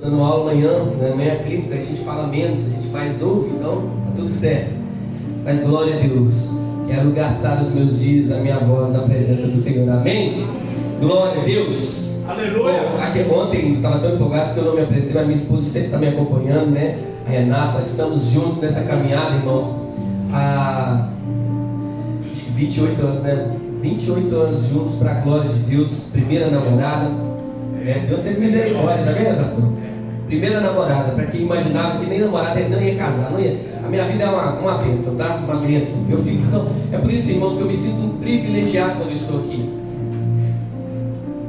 Dando aula amanhã, na manhã clínica, a gente fala menos, a gente mais ouve, então tá tudo certo. Mas glória a Deus, quero gastar os meus dias, a minha voz na presença do Senhor, amém? Glória a Deus. Aleluia. Bom, aqui ontem estava tão empolgado que eu não me apresentei, mas minha esposa sempre está me acompanhando, né? A Renata, estamos juntos nessa caminhada, irmãos, há acho que 28 anos, né? 28 anos juntos para a glória de Deus, primeira namorada. Deus teve misericórdia, tá vendo, pastor? Primeira namorada, para quem imaginava que nem namorada ele não ia casar, não ia. A minha vida é uma bênção, tá? Uma bênção. Eu fico, então, é por isso, irmãos, que eu me sinto um privilegiado quando eu estou aqui.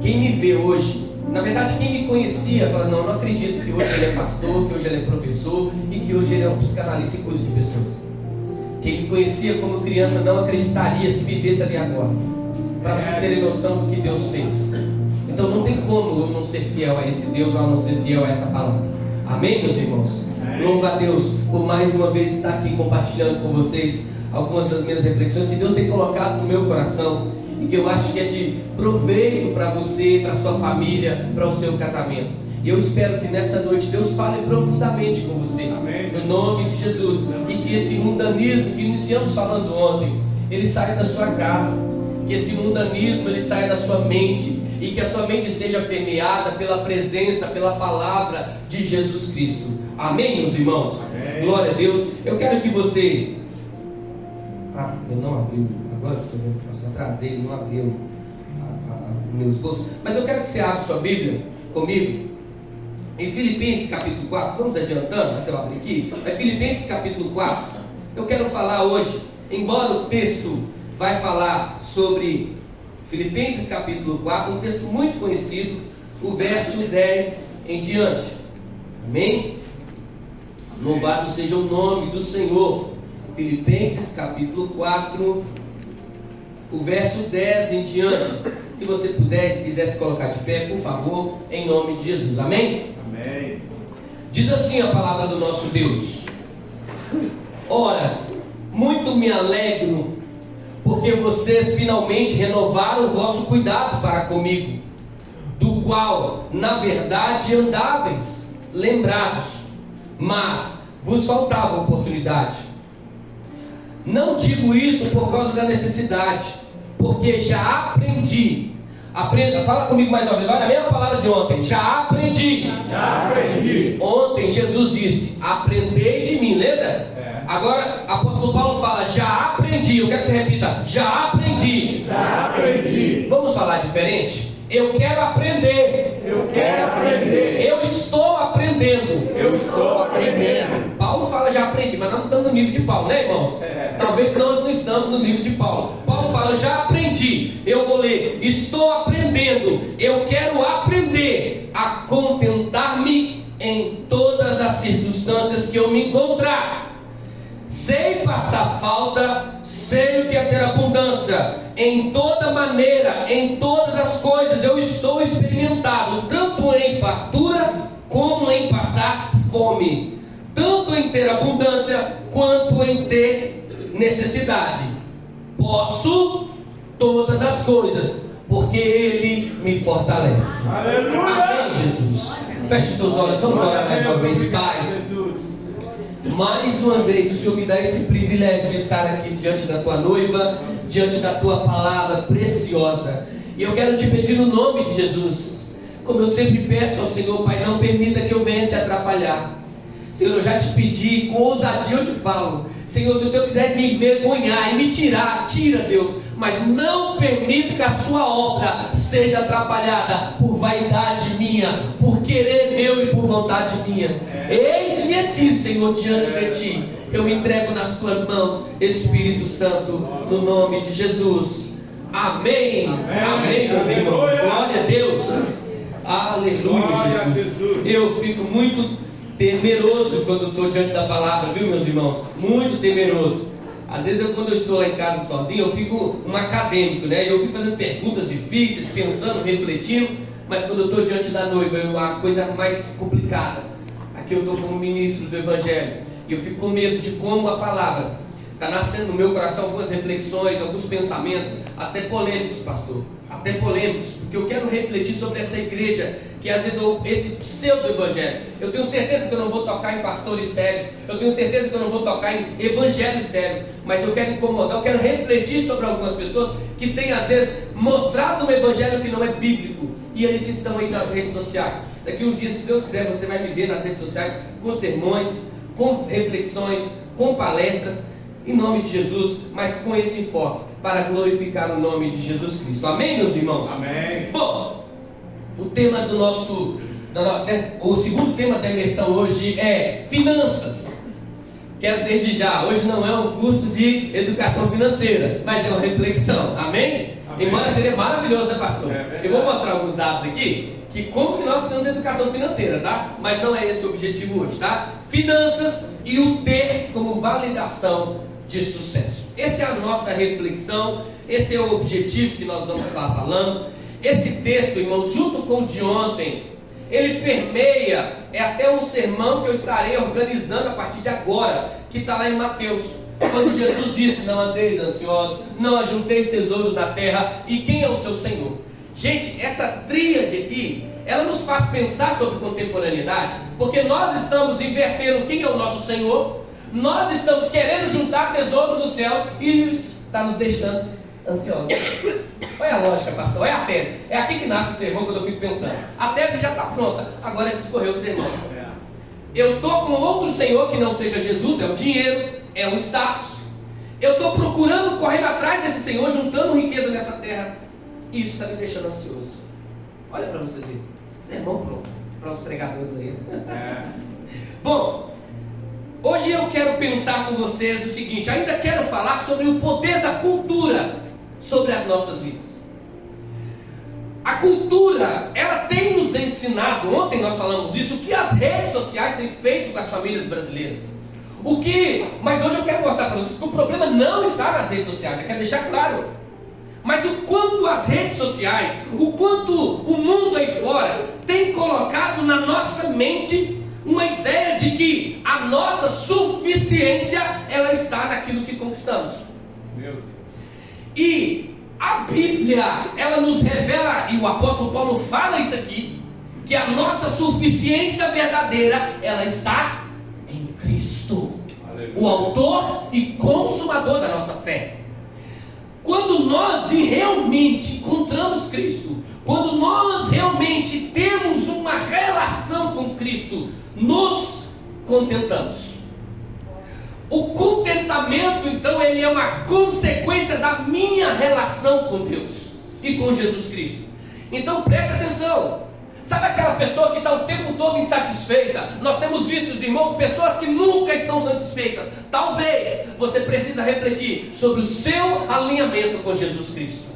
Quem me vê hoje, na verdade, quem me conhecia, fala: não acredito que hoje ele é pastor, que hoje ele é professor e que hoje ele é um psicanalista e cuida de pessoas. Quem me conhecia como criança não acreditaria se vivesse ali agora. Para vocês terem noção do que Deus fez. Então não tem como eu não ser fiel a esse Deus, ou não ser fiel a essa palavra. Amém, meus irmãos? Louva a Deus por mais uma vez estar aqui compartilhando com vocês algumas das minhas reflexões que Deus tem colocado no meu coração e que eu acho que é de proveito para você, para a sua família, para o seu casamento. E eu espero que nessa noite Deus fale profundamente com você. Amém. No nome de Jesus. E que esse mundanismo que iniciamos falando ontem, ele saia da sua casa. Que esse mundanismo ele saia da sua mente. E que a sua mente seja permeada pela presença, pela palavra de Jesus Cristo. Amém, meus irmãos? Amém. Glória a Deus. Eu quero que você... eu não abri. Agora estou vendo que eu atrasei, não abri o meu esboço. Mas eu quero que você abra sua Bíblia comigo. Em Filipenses capítulo 4. Vamos adiantando até eu abrir aqui. É Filipenses capítulo 4. Eu quero falar hoje, embora o texto vai falar sobre... Filipenses capítulo 4, um texto muito conhecido, o verso 10 em diante. Amém? Louvado seja o nome do Senhor. Filipenses capítulo 4, o verso 10 em diante. Se você puder, se quiser se colocar de pé, por favor, em nome de Jesus. Amém? Amém. Diz assim a palavra do nosso Deus: ora, muito me alegro porque vocês finalmente renovaram o vosso cuidado para comigo, do qual, na verdade, andáveis lembrados, mas vos faltava oportunidade. Não digo isso por causa da necessidade, porque já aprendi. Fala comigo mais uma vez, olha a mesma palavra de ontem. Já aprendi. Ontem Jesus disse: aprendei de mim, lembra? Agora, apóstolo Paulo fala: já aprendi. Eu quero que você repita: já aprendi. Já aprendi. Vamos falar diferente? Eu quero aprender. Eu quero aprender. Eu estou aprendendo. Eu estou aprendendo. Paulo fala: já aprendi, mas nós não estamos no nível de Paulo, né, irmãos? Talvez nós não estamos no nível de Paulo. Paulo fala: já aprendi. Eu vou ler: estou aprendendo. Eu quero aprender a contentar-me em todas as circunstâncias que eu me encontrar. Sei passar falta, sei o que é ter abundância. Em toda maneira, em todas as coisas, eu estou experimentado, tanto em fartura como em passar fome, tanto em ter abundância quanto em ter necessidade. Posso todas as coisas, porque Ele me fortalece. Aleluia. Amém, Jesus. Feche os seus olhos, vamos orar mais uma vez, Pai. Mais uma vez o Senhor me dá esse privilégio de estar aqui diante da tua noiva, diante da tua palavra preciosa. E eu quero te pedir no nome de Jesus, como eu sempre peço ao Senhor, Pai, não permita que eu venha te atrapalhar. Senhor, eu já te pedi, com ousadia eu te falo. Senhor, se o Senhor quiser me envergonhar e me tirar, tira, Deus. Mas não permita que a sua obra seja atrapalhada por vaidade minha, por querer meu e por vontade minha. Eis-me aqui, Senhor, diante de ti. Eu me entrego nas tuas mãos, Espírito Santo, no nome de Jesus. Amém. Amém, meus irmãos. Glória a Deus. Aleluia, Jesus. Eu fico muito temeroso quando estou diante da palavra, viu, meus irmãos? Muito temeroso. Às vezes quando eu estou lá em casa sozinho, eu fico um acadêmico, né? Eu fico fazendo perguntas difíceis, pensando, refletindo. Mas quando eu estou diante da noiva, é a coisa mais complicada. Aqui eu estou como ministro do Evangelho. E eu fico com medo de como a palavra está nascendo no meu coração algumas reflexões, alguns pensamentos, até polêmicos, pastor. Até polêmicos, porque eu quero refletir sobre essa igreja que às vezes esse pseudo-evangelho. Eu tenho certeza que eu não vou tocar em pastores sérios, eu tenho certeza que eu não vou tocar em evangelho sério, mas eu quero incomodar, eu quero refletir sobre algumas pessoas que têm às vezes mostrado um evangelho que não é bíblico, e eles estão aí nas redes sociais. Daqui uns dias, se Deus quiser, você vai me ver nas redes sociais com sermões, com reflexões, com palestras, em nome de Jesus, mas com esse enfoque, para glorificar o nome de Jesus Cristo. Amém, meus irmãos? Amém. Bom, o tema do nosso, o segundo tema da imersão hoje é finanças. Quero desde já, hoje não é um curso de educação financeira, mas é uma reflexão. Amém? Amém. Embora seria maravilhoso, né, pastor? É, eu vou mostrar alguns dados aqui, que como que nós temos educação financeira, tá? Mas não é esse o objetivo hoje, tá? Finanças e o ter como validação de sucesso. Essa é a nossa reflexão, esse é o objetivo que nós vamos estar falando. Esse texto, irmãos, junto com o de ontem, ele permeia, é até um sermão que eu estarei organizando a partir de agora, que está lá em Mateus, quando Jesus disse: não andeis ansiosos, não ajunteis tesouros na terra, e quem é o seu Senhor? Gente, essa tríade aqui, ela nos faz pensar sobre contemporaneidade, porque nós estamos invertendo quem é o nosso Senhor, nós estamos querendo juntar tesouros nos céus e está nos deixando ansiosos. Olha a lógica, pastor, olha a tese. É aqui que nasce o sermão quando eu fico pensando. A tese já está pronta, agora é discorrer o sermão. Eu estou com outro Senhor que não seja Jesus, é o dinheiro, é o status. Eu estou procurando, correndo atrás desse Senhor, juntando riqueza nessa terra. Isso está me deixando ansioso. Olha para vocês verem. Sermão pronto, para os pregadores aí. Bom, hoje eu quero pensar com vocês o seguinte, ainda quero falar sobre o poder da cultura sobre as nossas vidas. A cultura, ela tem nos ensinado, ontem nós falamos isso, o que as redes sociais têm feito com as famílias brasileiras. Mas hoje eu quero mostrar para vocês que o problema não está nas redes sociais, eu quero deixar claro. Mas o quanto as redes sociais, o quanto o mundo aí fora tem colocado na nossa mente uma ideia de que a nossa suficiência, ela está naquilo que conquistamos. Meu Deus. E a Bíblia, ela nos revela, e o apóstolo Paulo fala isso aqui, que a nossa suficiência verdadeira, ela está em Cristo, Aleluia. o autor e consumador da nossa fé. Quando nós realmente encontramos Cristo, quando nós realmente temos uma relação com Cristo, nos contentamos. O contentamento, então, ele é uma consequência da minha relação com Deus e com Jesus Cristo. Então presta atenção. Sabe aquela pessoa que está o tempo todo insatisfeita? Nós temos visto, irmãos, pessoas que nunca estão satisfeitas. Talvez você precisa refletir sobre o seu alinhamento com Jesus Cristo.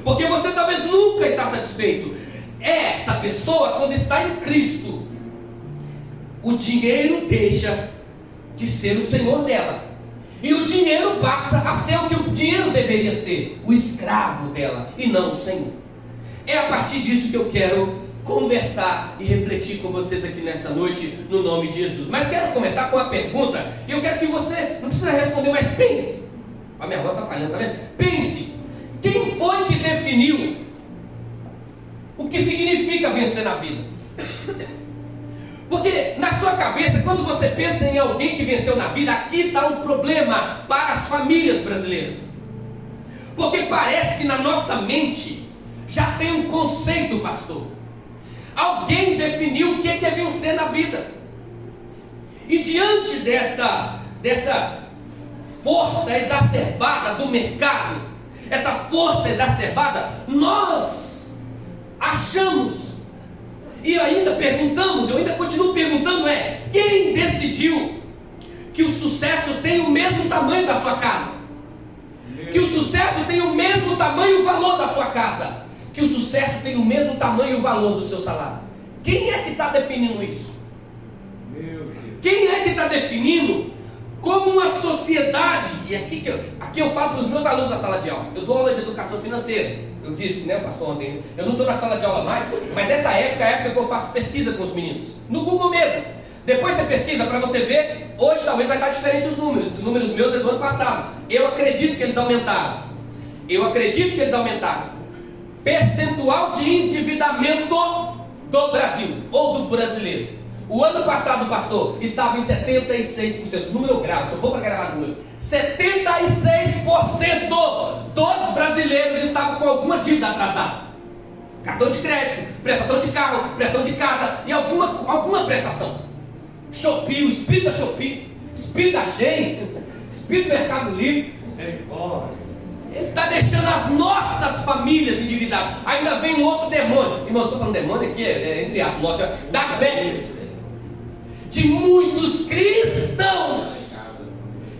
Porque você talvez nunca está satisfeito. Essa pessoa, quando está em Cristo, o dinheiro deixa de ser o Senhor dela, e o dinheiro passa a ser o que o dinheiro deveria ser, o escravo dela, e não o Senhor. É a partir disso que eu quero conversar e refletir com vocês aqui nessa noite, no nome de Jesus. Mas quero começar com uma pergunta, e eu quero que você, não precisa responder, mas pense. A minha voz está falhando, tá vendo? Pense, quem foi que definiu o que significa vencer na vida? Porque na sua cabeça, quando você pensa em alguém que venceu na vida, aqui está um problema para as famílias brasileiras. Porque parece que na nossa mente já tem um conceito, pastor. Alguém definiu o que é vencer na vida. E diante dessa força exacerbada do mercado, essa força exacerbada, nós achamos, e ainda perguntamos, eu ainda continuo perguntando, quem decidiu que o sucesso tem o mesmo tamanho da sua casa? Que o sucesso tem o mesmo tamanho e o valor da sua casa? Que o sucesso tem o mesmo tamanho e o valor do seu salário? Quem é que está definindo isso? Quem é que está definindo como uma sociedade? E aqui eu falo para os meus alunos da sala de aula. Eu dou aula de educação financeira. Eu disse, né, pastor, ontem, eu não estou na sala de aula mais, mas essa época é a época que eu faço pesquisa com os meninos. No Google mesmo. Depois você pesquisa para você ver. Hoje talvez vai estar diferente os números. Os números meus é do ano passado. Eu acredito que eles aumentaram. Percentual de endividamento do Brasil ou do brasileiro. O ano passado, pastor, estava em 76%. Número grave, sou bom para gravar número. 76% dos brasileiros estavam com alguma dívida atrasada. Cartão de crédito, prestação de carro, prestação de casa e alguma prestação. Shopee, o espírito da Shopee, espírito da Shein, espírito do Mercado Livre. Ele está deixando as nossas famílias endividadas. Ainda vem um outro demônio. Irmão, eu estou falando demônio aqui, entre as lojas das bets. De muitos cristãos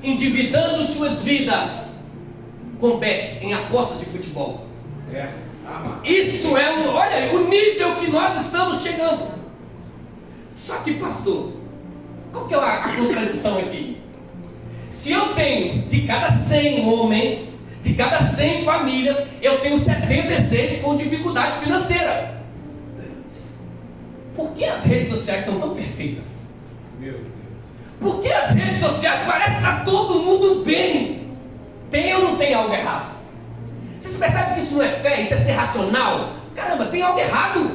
endividando suas vidas com bets, em apostas de futebol. Isso é olha o nível que nós estamos chegando. Só que, pastor, qual que é a contradição aqui? Se eu tenho de cada 100 homens, de cada 100 famílias, eu tenho 76 com dificuldade financeira. Por que as redes sociais são tão perfeitas? Meu Deus. Por que as redes sociais parecem que está todo mundo bem? Tem ou não tem algo errado? Vocês percebem que isso não é fé, isso é ser racional? Caramba, tem algo errado.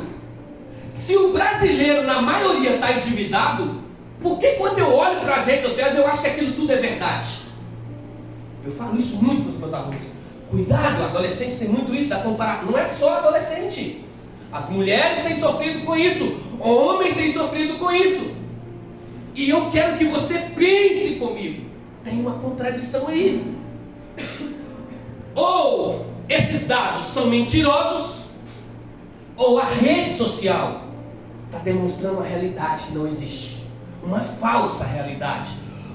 Se o brasileiro, na maioria, está endividado, por que quando eu olho para as redes sociais eu acho que aquilo tudo é verdade? Eu falo isso muito para os meus alunos. Cuidado, adolescentes tem muito isso da comparação. Não é só adolescente. As mulheres têm sofrido com isso, homens têm sofrido com isso. E eu quero que você pense comigo. Tem uma contradição aí. Ou esses dados são mentirosos, ou a rede social está demonstrando uma realidade que não existe. Uma falsa realidade.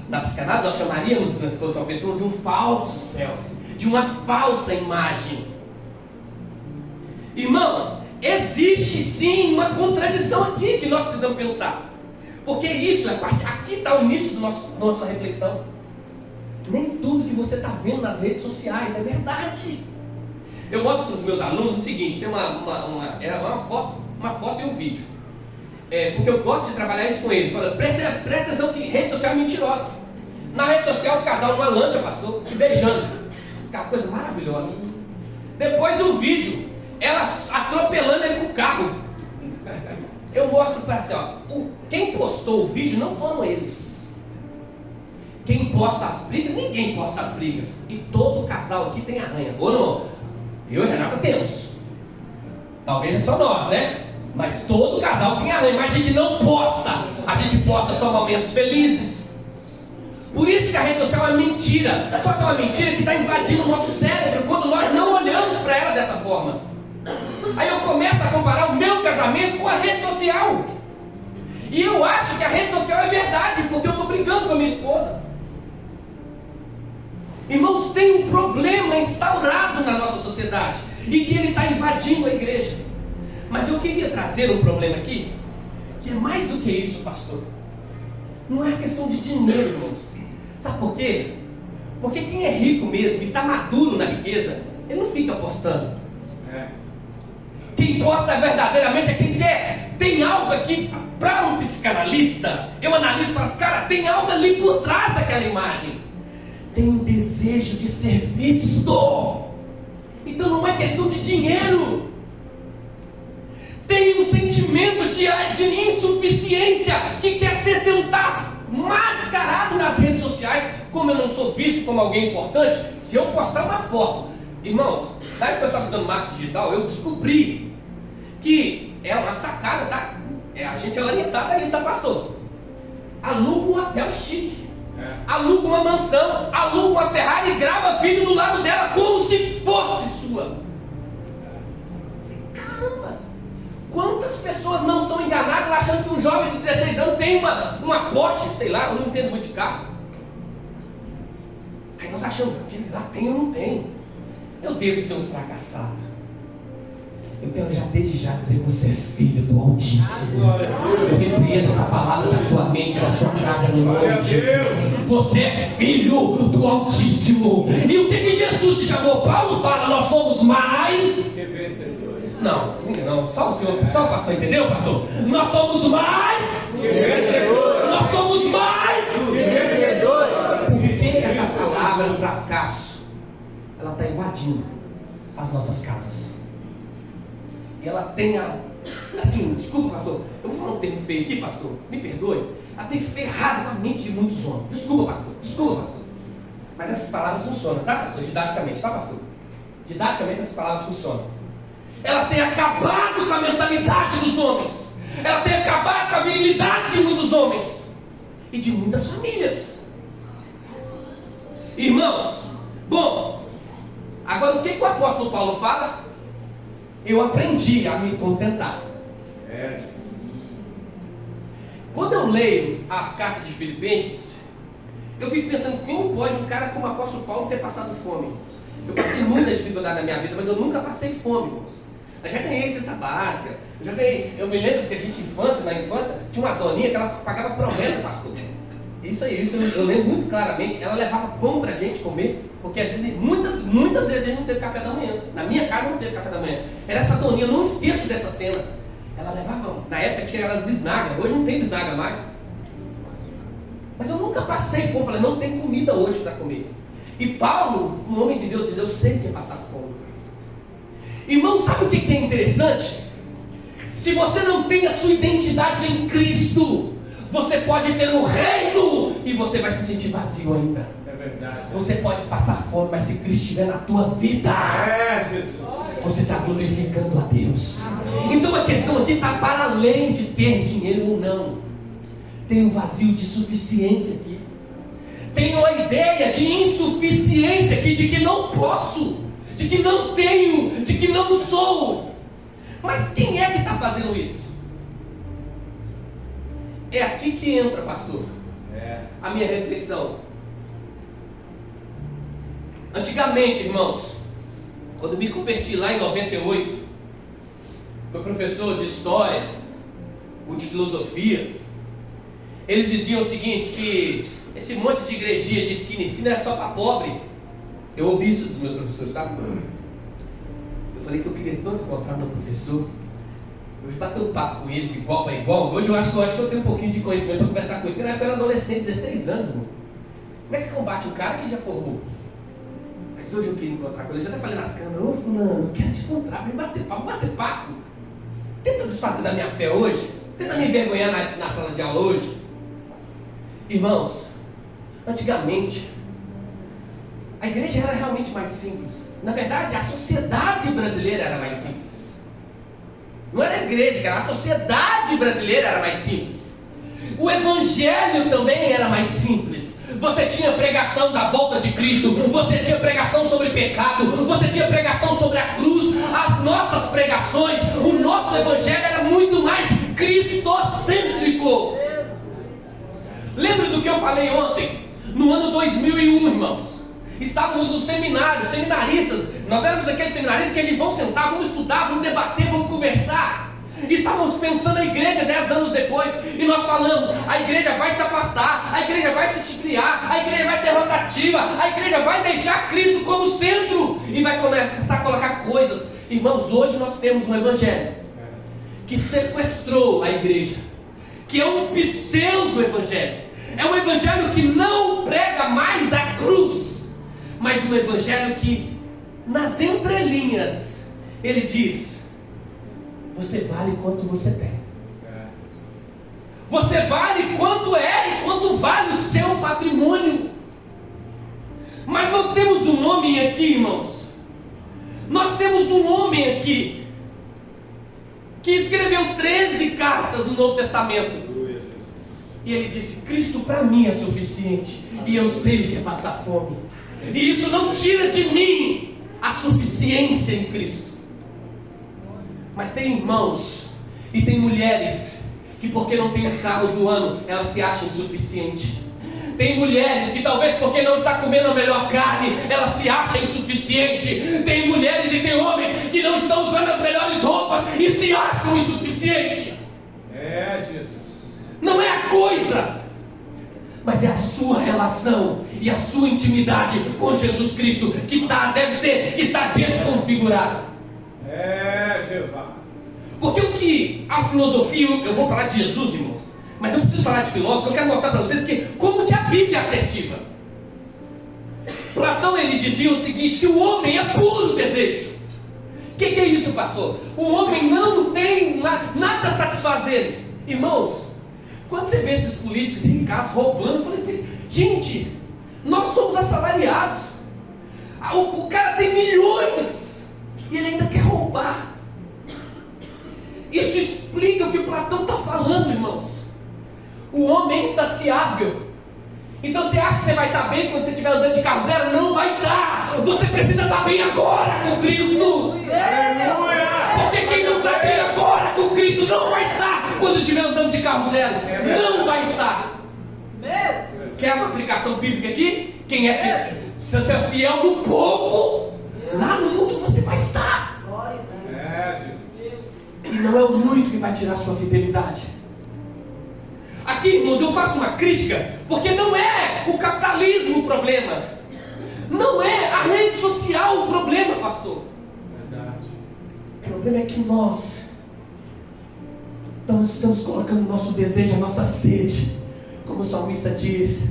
Na psicanálise nós chamaríamos, se fosse uma pessoa, de um falso self, de uma falsa imagem. Irmãos, existe sim uma contradição aqui que nós precisamos pensar. Porque isso, aqui está o início da nossa reflexão. Nem tudo que você está vendo nas redes sociais é verdade. Eu mostro para os meus alunos o seguinte, tem uma foto e um vídeo. Porque eu gosto de trabalhar isso com eles. Olha, presta atenção que rede social é mentirosa. Na rede social, o casal numa lancha, pastor, beijando. Aquela coisa maravilhosa. Depois o vídeo, ela atropelando ele com o carro. Eu mostro para você, quem postou o vídeo não foram eles. Quem posta as brigas, ninguém posta as brigas. E todo casal aqui tem arranha. Ou não? Eu e Renata temos. Talvez é só nós, né? Mas todo casal tem arranha. Mas a gente não posta. A gente posta só momentos felizes. Por isso que a rede social é mentira. Só que é uma mentira que está invadindo o nosso cérebro quando nós não olhamos para ela dessa forma. Aí eu começo a comparar o meu casamento com a rede social. E eu acho que a rede social é verdade, porque eu estou brigando com a minha esposa. Irmãos, tem um problema instaurado na nossa sociedade e que ele está invadindo a igreja. Mas eu queria trazer um problema aqui, que é mais do que isso, pastor. Não é questão de dinheiro, irmãos. Sabe por quê? Porque quem é rico mesmo e está maduro na riqueza, ele não fica postando. Quem posta verdadeiramente é quem quer. Tem algo aqui, para um psicanalista, eu analiso e falo, cara, tem algo ali por trás daquela imagem. Tem um desejo de ser visto. Então não é questão de dinheiro. Tem um sentimento de insuficiência que quer ser tentado, mascarado nas redes sociais. Como eu não sou visto como alguém importante, se eu postar uma foto, irmãos, na época que eu estava estudando marketing digital, eu descobri que é uma sacada, tá? A gente é orientado a isso, tá, pastor? Aluga um hotel chique, aluga uma mansão, aluga uma Ferrari e grava vídeo do lado dela como se fosse sua. Caramba! Quantas pessoas não são enganadas achando que um jovem de 16 anos tem uma Porsche, sei lá, eu não entendo muito de carro. Aí nós achamos que ele lá tem ou não tem. Eu devo ser um fracassado. Eu quero já desde já dizer, você é filho do Altíssimo. Eu repreendo essa palavra da sua mente, da sua casa, no nome de Jesus. Você é filho do Altíssimo. E o que Jesus te chamou? Paulo fala, nós somos mais... Não, só o pastor entendeu, pastor? Nós somos mais... Nós somos mais... Por que essa palavra do fracasso, ela está invadindo as nossas casas? Ela tem desculpa, veio aqui, pastor, me perdoe, ela tem ferrado com a mente de muitos homens. Desculpa, pastor. Mas essas palavras funcionam, tá, pastor? Didaticamente, tá, pastor? Didaticamente essas palavras funcionam. Elas têm acabado com a mentalidade dos homens. Elas têm acabado com a virilidade de muitos homens. E de muitas famílias. Irmãos, bom, agora o que o apóstolo Paulo fala? Eu aprendi a me contentar. Quando eu leio a carta de Filipenses, eu fico pensando, como pode um cara como o apóstolo Paulo ter passado fome? Eu passei muita dificuldade na minha vida, mas eu nunca passei fome, irmãos. Eu já ganhei cesta básica, eu me lembro que a gente na infância, tinha uma doninha que ela pagava promessa, pastor. Isso eu lembro muito claramente. Ela levava pão pra gente comer, porque às vezes, muitas vezes a gente não teve café da manhã. Na minha casa não teve café da manhã. Era essa doninha, eu não esqueço dessa cena. Ela levava, na época tinha aquelas bisnagas, hoje não tem bisnaga mais. Mas eu nunca passei fome, falei, não tem comida hoje para comer. E Paulo, um homem de Deus, diz, eu sei que é passar fome. Irmão, sabe o que é interessante? Se você não tem a sua identidade em Cristo, você pode ter o reino e você vai se sentir vazio ainda. É verdade. Você pode passar fome, mas se Cristo estiver na tua vida, Jesus, você está glorificando a Deus. Então a questão aqui está para além de ter dinheiro ou não. Tem um vazio de suficiência aqui. Tem uma ideia de insuficiência aqui, de que não posso, de que não tenho, de que não sou. Mas quem é que está fazendo isso? É aqui que entra, pastor, a minha reflexão. Antigamente, irmãos, quando me converti lá em 98, meu professor de história, ou de filosofia, eles diziam o seguinte, que esse monte de igrejinha de esquina é só para pobre. Eu ouvi isso dos meus professores, sabe? Eu falei que eu queria tanto encontrar meu professor. Hoje bateu um papo com ele de igual para igual. Hoje eu acho que eu tenho um pouquinho de conhecimento para conversar com ele. Porque na época eu era adolescente, 16 anos, irmão. Como é que se combate um cara que já formou? Mas hoje eu queria encontrar com ele. Eu já até falei nas câmeras, ô fulano, eu quero te encontrar, vem bater papo. Tenta desfazer da minha fé hoje. Tenta me envergonhar na sala de aula hoje. Irmãos, antigamente, a igreja era realmente mais simples. Na verdade, a sociedade brasileira era mais simples. Não era a igreja, era a sociedade brasileira era mais simples. O evangelho também era mais simples. Você tinha pregação da volta de Cristo, você tinha pregação sobre pecado, você tinha pregação sobre a cruz. As nossas pregações, o nosso evangelho era muito mais cristocêntrico. Lembra do que eu falei ontem? No ano 2001, irmãos, estávamos no seminário, seminaristas. Nós éramos aqueles seminaristas que a gente vamos sentar, vamos estudar, vamos debater, vamos conversar. E estávamos pensando a igreja 10 anos depois, e nós falamos, a igreja vai se afastar, a igreja vai se esfriar, a igreja vai ser rotativa, a igreja vai deixar Cristo como centro, e vai começar a colocar coisas. Irmãos, hoje nós temos um evangelho que sequestrou a igreja, que é um pseudo-evangelho. É um evangelho que não prega mais a cruz, mas um evangelho que, nas entrelinhas, ele diz: você vale quanto você tem. Você vale quanto é e quanto vale o seu patrimônio. Mas nós temos um homem aqui, irmãos. Nós temos um homem aqui que escreveu 13 cartas no Novo Testamento. E ele disse: Cristo para mim é suficiente. E eu sei o que é passar fome. E isso não tira de mim a suficiência em Cristo. Mas tem irmãos e tem mulheres que, porque não tem o carro do ano, elas se acham insuficientes. Tem mulheres que talvez porque não está comendo a melhor carne, elas se acham insuficientes. Tem mulheres e tem homens que não estão usando as melhores roupas e se acham insuficientes. Jesus. Não é a coisa, mas é a sua relação e a sua intimidade com Jesus Cristo que está desconfigurada. Jeová. Porque o que a filosofia, eu vou falar de Jesus, irmãos, mas eu preciso falar de filósofo. Eu quero mostrar para vocês como que a Bíblia é assertiva. Platão, ele dizia o seguinte, que o homem é puro desejo. O que é isso, pastor? O homem não tem nada a satisfazer. Irmãos, Quando você vê esses políticos ricos roubando, eu falei, gente, nós somos assalariados. O cara tem milhões e ele ainda quer roubar. Isso explica o que o Platão está falando, irmãos. O homem é insaciável. Então você acha que você vai estar bem quando você estiver andando de carro zero? Não vai estar. Você precisa estar bem agora com Cristo. Porque quem não está bem agora com Cristo não vai estar quando estiver andando de carro zero. Não vai estar. Quer uma aplicação bíblica aqui? Quem é fiel? Se você é fiel no pouco, lá no mundo você vai estar. E não é o muito que vai tirar a sua fidelidade. Aqui, irmãos, eu faço uma crítica, porque não é o capitalismo o problema. Não é a rede social o problema, pastor. O problema é que nós estamos colocando o nosso desejo, a nossa sede, como o salmista diz,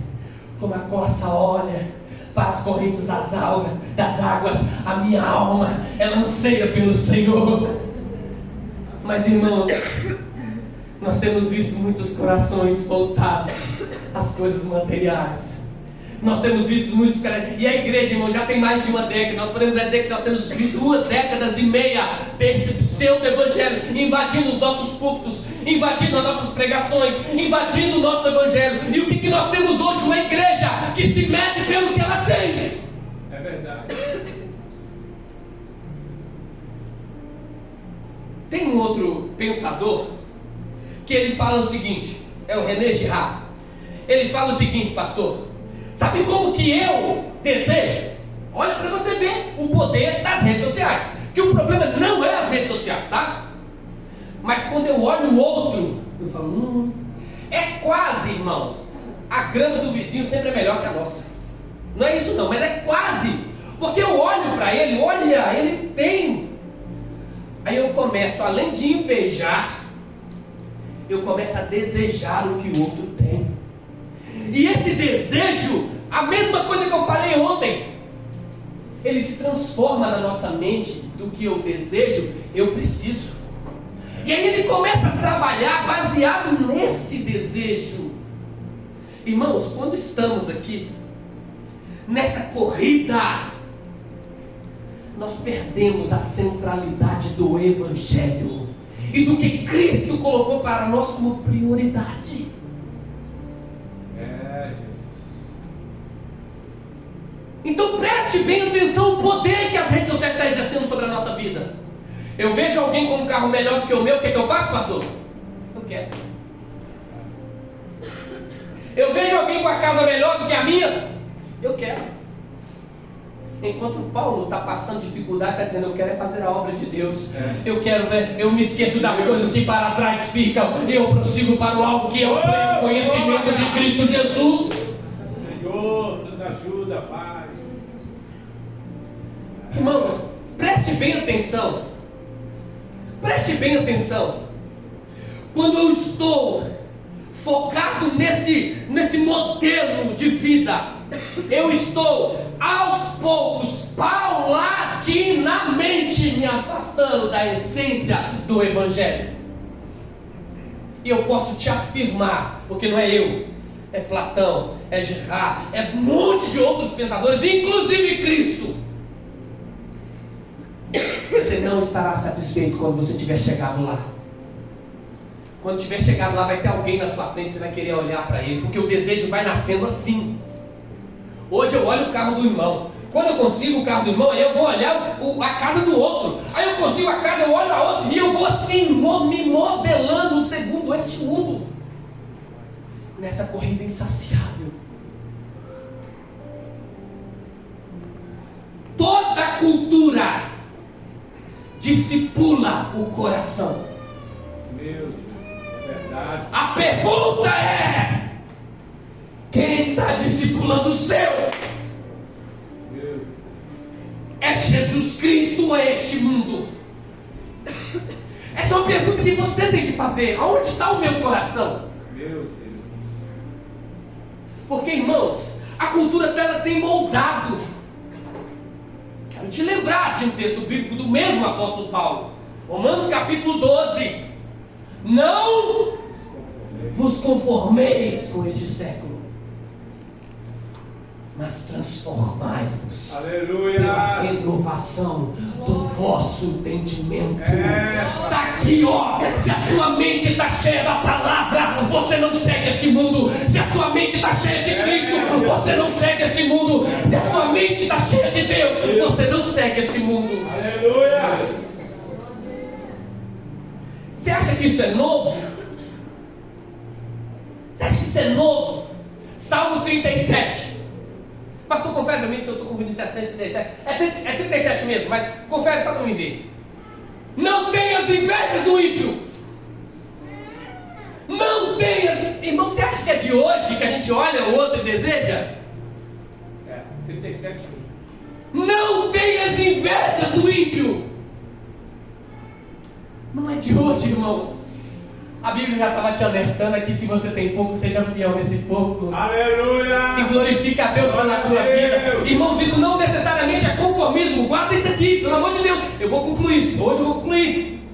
como a corça olha para as correntes das águas, a minha alma, ela anseia pelo Senhor. Mas, irmãos, nós temos visto muitos corações voltados às coisas materiais. Nós temos visto muitos corações. E a igreja, irmão, já tem mais de uma década. Nós podemos dizer que nós temos 2 décadas e meia desse pseudo-evangelho invadindo os nossos púlpitos, invadindo as nossas pregações, invadindo o nosso evangelho. E o que nós temos hoje? Uma igreja que se mede pelo que ela tem. É verdade. Tem um outro pensador que ele fala o seguinte, é o René Girard. Ele fala o seguinte, pastor: sabe como que eu desejo? Olha para você ver o poder das redes sociais. Que o problema não é as redes sociais, tá? Mas quando eu olho o outro, eu falo, é quase, irmãos, a grama do vizinho sempre é melhor que a nossa. Não é isso não, mas é quase. Porque eu olho para ele, olha, ele tem. Aí eu começo, além de invejar, eu começo a desejar o que o outro tem. E esse desejo, a mesma coisa que eu falei ontem, ele se transforma na nossa mente. Do que eu desejo, eu preciso. E aí ele começa a trabalhar baseado nesse desejo. Irmãos, quando estamos aqui nessa corrida, nós perdemos a centralidade do Evangelho e do que Cristo colocou para nós como prioridade. Então preste bem atenção ao poder que as redes sociais estão exercendo sobre a nossa vida. Eu vejo alguém com um carro melhor do que o meu, o que eu faço, pastor? Eu quero. Eu vejo alguém com a casa melhor do que a minha, eu quero. Enquanto o Paulo está passando dificuldade, está dizendo, eu quero é fazer a obra de Deus. Eu quero, eu me esqueço das coisas que para trás ficam, e eu prossigo para o alvo que é o pleno conhecimento de Cristo Jesus. Senhor, nos ajuda, Pai. Irmãos, preste bem atenção. Preste bem atenção. Quando eu estou focado nesse modelo de vida, eu estou aos poucos, paulatinamente me afastando da essência do Evangelho. E eu posso te afirmar, porque não é eu, é Platão, é Girard, é um monte de outros pensadores, inclusive Cristo. Você não estará satisfeito quando você tiver chegado lá. Quando tiver chegado lá, vai ter alguém na sua frente, você vai querer olhar para ele, porque o desejo vai nascendo assim. Hoje eu olho o carro do irmão. Quando eu consigo o carro do irmão, aí eu vou olhar a casa do outro. Aí eu consigo a casa, eu olho a outra, e eu vou assim, me modelando segundo este mundo, nessa corrida insaciável. Toda cultura discipula o coração. Meu Deus, é verdade. A pergunta é: quem está discipulando o seu? É Jesus Cristo ou é este mundo? Essa é uma pergunta que você tem que fazer. Aonde está o meu coração? Meu Deus. Porque, irmãos, a cultura dela tem moldado. Quero te lembrar de um texto bíblico do mesmo apóstolo Paulo, Romanos capítulo 12. Não vos conformeis com este século, mas transformai-vos pela renovação do vosso entendimento. Está aqui, ó. Se a sua mente está cheia da palavra, você não segue esse mundo. Se a sua mente está cheia de Cristo, você não segue esse mundo. Se a sua mente está cheia de Deus, você não segue esse mundo. Aleluia! Você acha que isso é novo? Você acha que isso é novo? Salmo 37. Pastor, confere pra mim que eu estou com 2737. É 37 mesmo, mas confere só para mim ver. Não tenhas invejas do ímpio. Não tenhas. Irmão, você acha que é de hoje que a gente olha o outro e deseja? 37. Não tenhas invejas do ímpio. Não é de hoje, irmãos. A Bíblia já estava te alertando aqui: se você tem pouco, seja fiel nesse pouco. Aleluia! E glorifique a Deus pela tua vida. Irmãos, isso não necessariamente é conformismo. Guarda isso aqui, pelo amor de Deus. Eu vou concluir isso. Hoje eu vou concluir.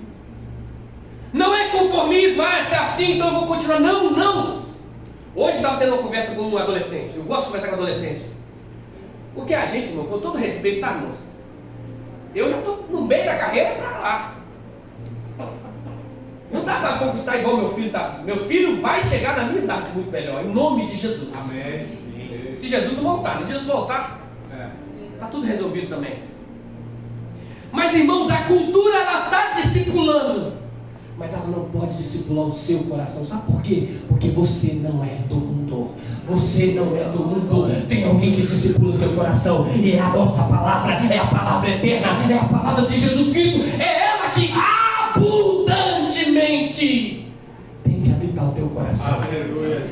Não é conformismo. Tá assim, então eu vou continuar. Não. Hoje eu estava tendo uma conversa com um adolescente. Eu gosto de conversar com adolescente. Porque a gente, irmão, com todo respeito, tá, irmão? Eu já estou no meio da carreira para lá. Não dá para conquistar igual meu filho está. Meu filho vai chegar na minha idade muito melhor, em nome de Jesus. Amém. Se Jesus não voltar, se Jesus voltar, está tudo resolvido também. Mas, irmãos, a cultura ela está discipulando, mas ela não pode discipular o seu coração. Sabe por quê? Porque você não é do mundo. Você não é do mundo. Tem alguém que discipula o seu coração, e é a nossa palavra, é a palavra eterna, é a palavra de Jesus Cristo. É ela que abundantemente tem que habitar o teu coração. Aleluia.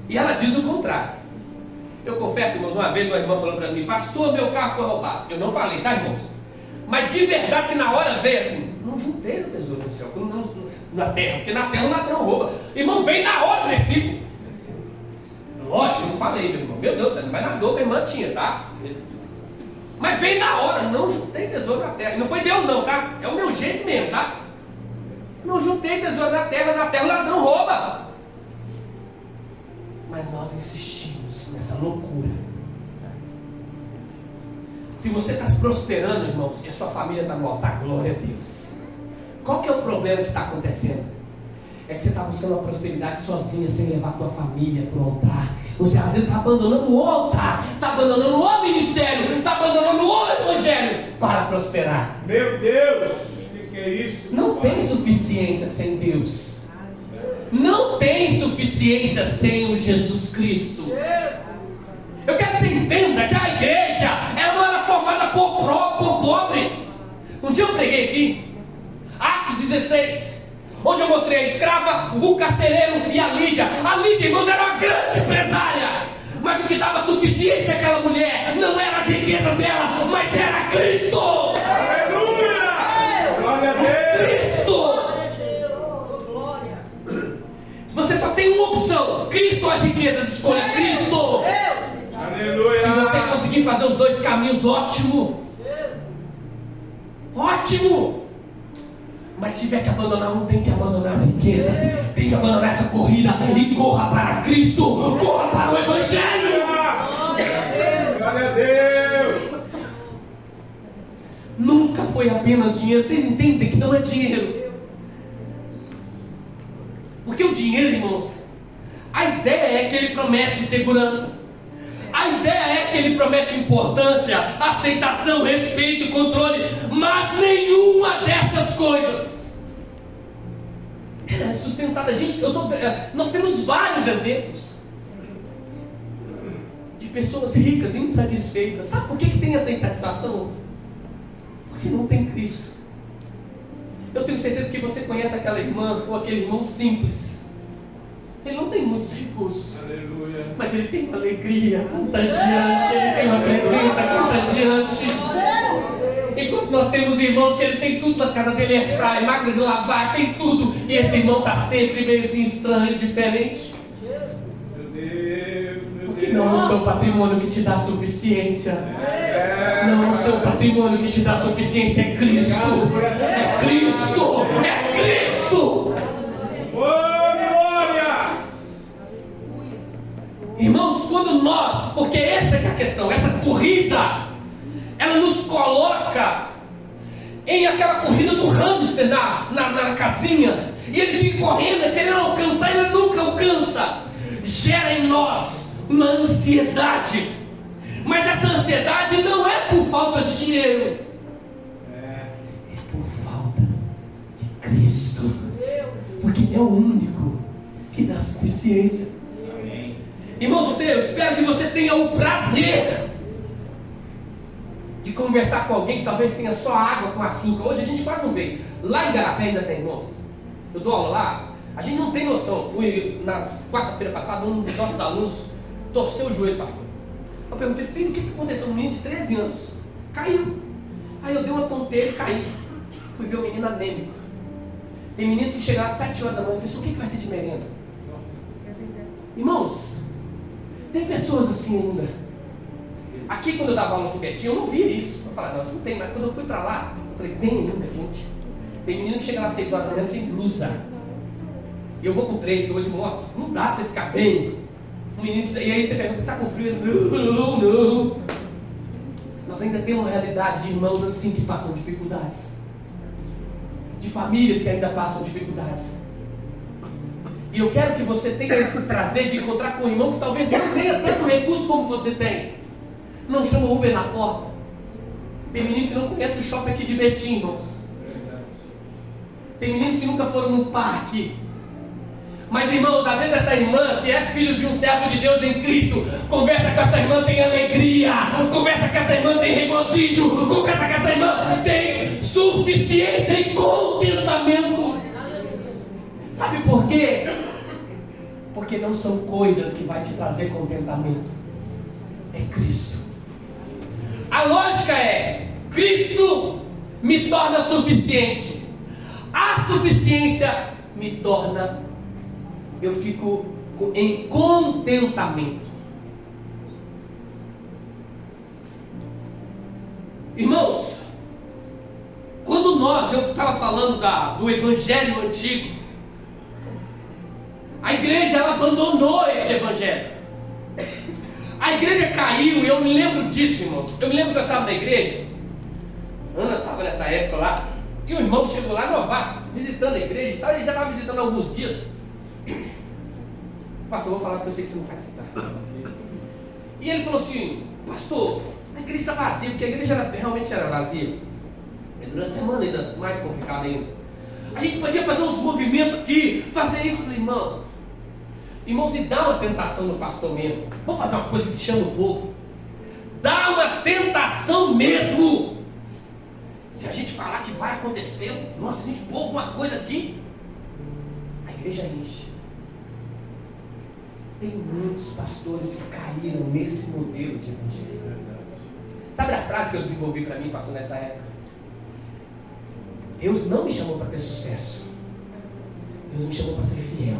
E ela diz o contrário. Eu confesso, irmãos, uma vez uma irmã falou para mim: pastor, meu carro foi roubado. Eu não falei, tá, irmãos? Mas de verdade que na hora veio assim: não juntei o tesouro no céu, na terra, porque na terra o ladrão rouba. Irmão, vem na hora o versículo. Lógico, eu não falei, meu irmão. Meu Deus, você não vai na dor que a irmã tinha, tá? Mas vem na hora: não juntei tesouro na terra. E não foi Deus não, tá? É o meu jeito mesmo, tá? Não juntei tesouro na terra o ladrão rouba. Mas nós insistimos nessa loucura. Se você está prosperando, irmãos, e a sua família está no altar, glória a Deus. Qual que é o problema que está acontecendo? É que você está buscando a prosperidade sozinha, sem levar a tua família para o altar. Você às vezes está abandonando o altar, está abandonando o ministério, está abandonando o evangelho para prosperar. Meu Deus, o que é isso? Não tem suficiência sem Deus. Não tem suficiência sem o Jesus Cristo. Eu quero que você entenda que a igreja ela não era formada por pobres. Um dia eu preguei aqui, Atos 16, onde eu mostrei a escrava, o carcereiro e a Lídia. A Lídia, irmãos, era uma grande empresária, mas o que dava suficiência àquela mulher não eram as riquezas dela, mas era Cristo. Aleluia! Glória a Deus! Cristo! Você só tem uma opção: Cristo ou as riquezas. Escolha Cristo. Aleluia! Se você conseguir fazer os dois caminhos, ótimo. Ótimo. Mas se tiver que abandonar um, tem que abandonar as riquezas, tem que abandonar essa corrida e corra para Cristo, corra para o Evangelho. Glória a Deus! Nunca foi apenas dinheiro. Vocês entendem que não é dinheiro? Porque o dinheiro, irmãos, a ideia é que ele promete segurança. A ideia é que ele promete importância, aceitação, respeito e controle. Mas nenhuma dessas coisas ela é sustentada. Gente, nós temos vários exemplos de pessoas ricas, insatisfeitas. Sabe por que tem essa insatisfação? Porque não tem Cristo. Eu tenho certeza que você conhece aquela irmã ou aquele irmão simples. Ele não tem muitos recursos. Aleluia! Mas ele tem uma alegria contagiante, ele tem uma presença contagiante. Enquanto nós temos irmãos que ele tem tudo na casa dele, é praia, máquina de lavar, tem tudo. E esse irmão está sempre meio assim estranho, diferente. Meu Deus, meu Porque Deus! não é o seu patrimônio que te dá suficiência. Não é o seu patrimônio que te dá suficiência, é Cristo. É Cristo! É Cristo! Oh, glória! Irmãos, quando nós, porque essa é a questão, essa corrida, ela nos coloca em aquela corrida do hamster na casinha, e ele fica correndo, querendo alcançar, ele nunca alcança, gera em nós uma ansiedade, mas essa ansiedade não é por falta de dinheiro, é por falta de Cristo, porque Ele é o único que dá suficiência. Amém. Irmãos, eu espero que você tenha o prazer de conversar com alguém que talvez tenha só água com açúcar. Hoje a gente quase não vê. Lá em Garapé ainda tem, irmãos. Eu dou aula lá. A gente não tem noção. Na quarta-feira passada, um dos nossos alunos torceu o joelho, pastor. Eu perguntei, filho, o que aconteceu? Um menino de 13 anos. Caiu. Aí eu dei uma tonteira e caí. Fui ver o menino anêmico. Tem meninos que chegam às 7 horas da manhã e falam, o que vai ser de merenda? Irmãos, tem pessoas assim ainda. Aqui quando eu dava aula com o Betinho, eu não via isso. Eu falava, não, isso não tem, mas quando eu fui pra lá, eu falei, tem ainda, gente. Tem menino que chega às 6 horas da manhã sem blusa. E eu vou com 3, eu vou de moto. Não dá pra você ficar bem. Um menino, e aí você pergunta, você tá com frio? Não. Nós ainda temos uma realidade de irmãos assim que passam dificuldades. De famílias que ainda passam dificuldades. E eu quero que você tenha esse prazer de encontrar com um irmão que talvez não tenha tanto recurso como você tem. Não chama o Uber na porta. Tem menino que não conhece o shopping aqui de Betim, irmãos. Tem meninos que nunca foram no parque. Mas, irmãos, às vezes essa irmã, se é filho de um servo de Deus em Cristo, conversa com essa irmã, tem alegria. Conversa com essa irmã, tem regozijo. Conversa com essa irmã, tem suficiência e contentamento. Sabe por quê? Porque não são coisas que vai te trazer contentamento. É Cristo. A lógica é, Cristo me torna suficiente. A suficiência me torna, eu fico em contentamento. Irmãos, quando eu estava falando do evangelho antigo, a igreja ela abandonou esse evangelho. A igreja caiu, e eu me lembro disso, irmãos. Eu me lembro que eu estava na igreja. Ana estava nessa época lá. E o irmão chegou lá novato, visitando a igreja e tal. Ele já estava visitando há alguns dias. Pastor, eu vou falar para você que você não faz citar. E ele falou assim, pastor, a igreja está vazia, porque a igreja realmente era vazia. E durante a semana ainda mais complicado ainda. A gente podia fazer uns movimentos aqui, fazer isso. Eu falei, irmão, se dá uma tentação no pastor mesmo. Vamos fazer uma coisa que chama o povo. Dá uma tentação mesmo. Se a gente falar que vai acontecer, nossa, a gente pôr alguma coisa aqui, a igreja enche. Tem muitos pastores que caíram nesse modelo de evangelho. Sabe a frase que eu desenvolvi para mim, pastor, nessa época? Deus não me chamou para ter sucesso. Deus me chamou para ser fiel.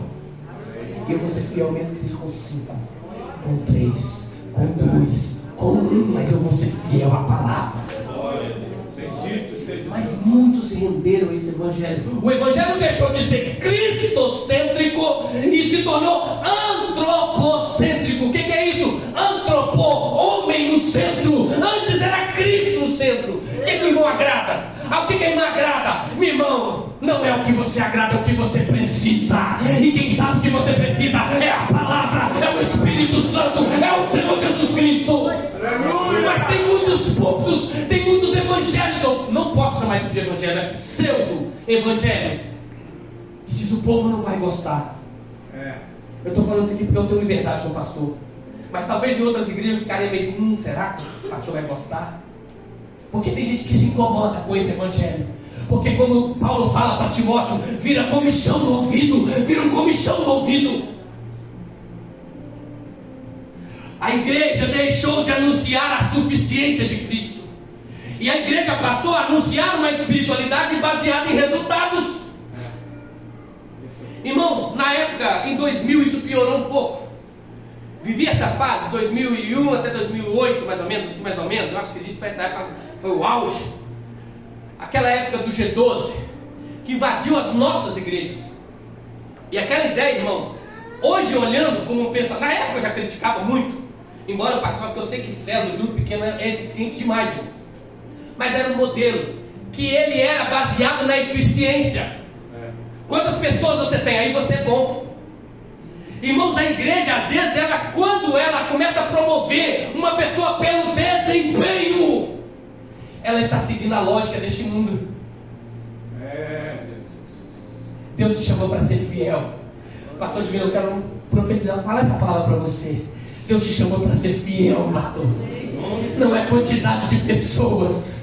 E eu vou ser fiel mesmo que seja com 5, com 3, com 2, com 1, mas eu vou ser fiel à palavra. Mas muitos renderam esse evangelho. O evangelho deixou de ser cristocêntrico e se tornou antropocêntrico. O que é isso? Antropo, homem no centro. Antes era Cristo no centro. O que o irmão agrada? O que a irmã agrada? Meu irmão, não é o que você agrada, é o que você precisa. E quem sabe o que você precisa é a palavra, é o Espírito Santo, é o Senhor Jesus Cristo. Mas tem muitos púlpitos, tem muitos evangelhos. Eu não posso chamar isso de evangelho, é pseudo-evangelho. Diz o povo não vai gostar. Eu estou falando isso aqui porque eu tenho liberdade como pastor. Mas talvez em outras igrejas ficaria meio assim, será que o pastor vai gostar? Porque tem gente que se incomoda com esse evangelho. Porque quando Paulo fala para Timóteo, vira comichão no ouvido, vira um comichão no ouvido. A igreja deixou de anunciar a suficiência de Cristo. E a igreja passou a anunciar uma espiritualidade baseada em resultados. Irmãos, na época, em 2000, isso piorou um pouco. Vivi essa fase, 2001 até 2008, mais ou menos, assim, mais ou menos. Eu acho que essa época foi o auge. Aquela época do G12, que invadiu as nossas igrejas. E aquela ideia, irmãos, Hoje, olhando como pensa, na época eu já criticava muito, embora eu participava, porque eu sei que célula, grupo pequeno é eficiente demais, irmão. Mas era um modelo que ele era baseado na eficiência. Quantas pessoas você tem? Aí você é bom. Irmãos, a igreja, às vezes, quando ela começa a promover uma pessoa pelo desempenho, ela está seguindo a lógica deste mundo. Deus te chamou para ser fiel. Pastor Divino, eu quero profetizar, fala essa palavra para você. Deus te chamou para ser fiel, pastor. Não é quantidade de pessoas.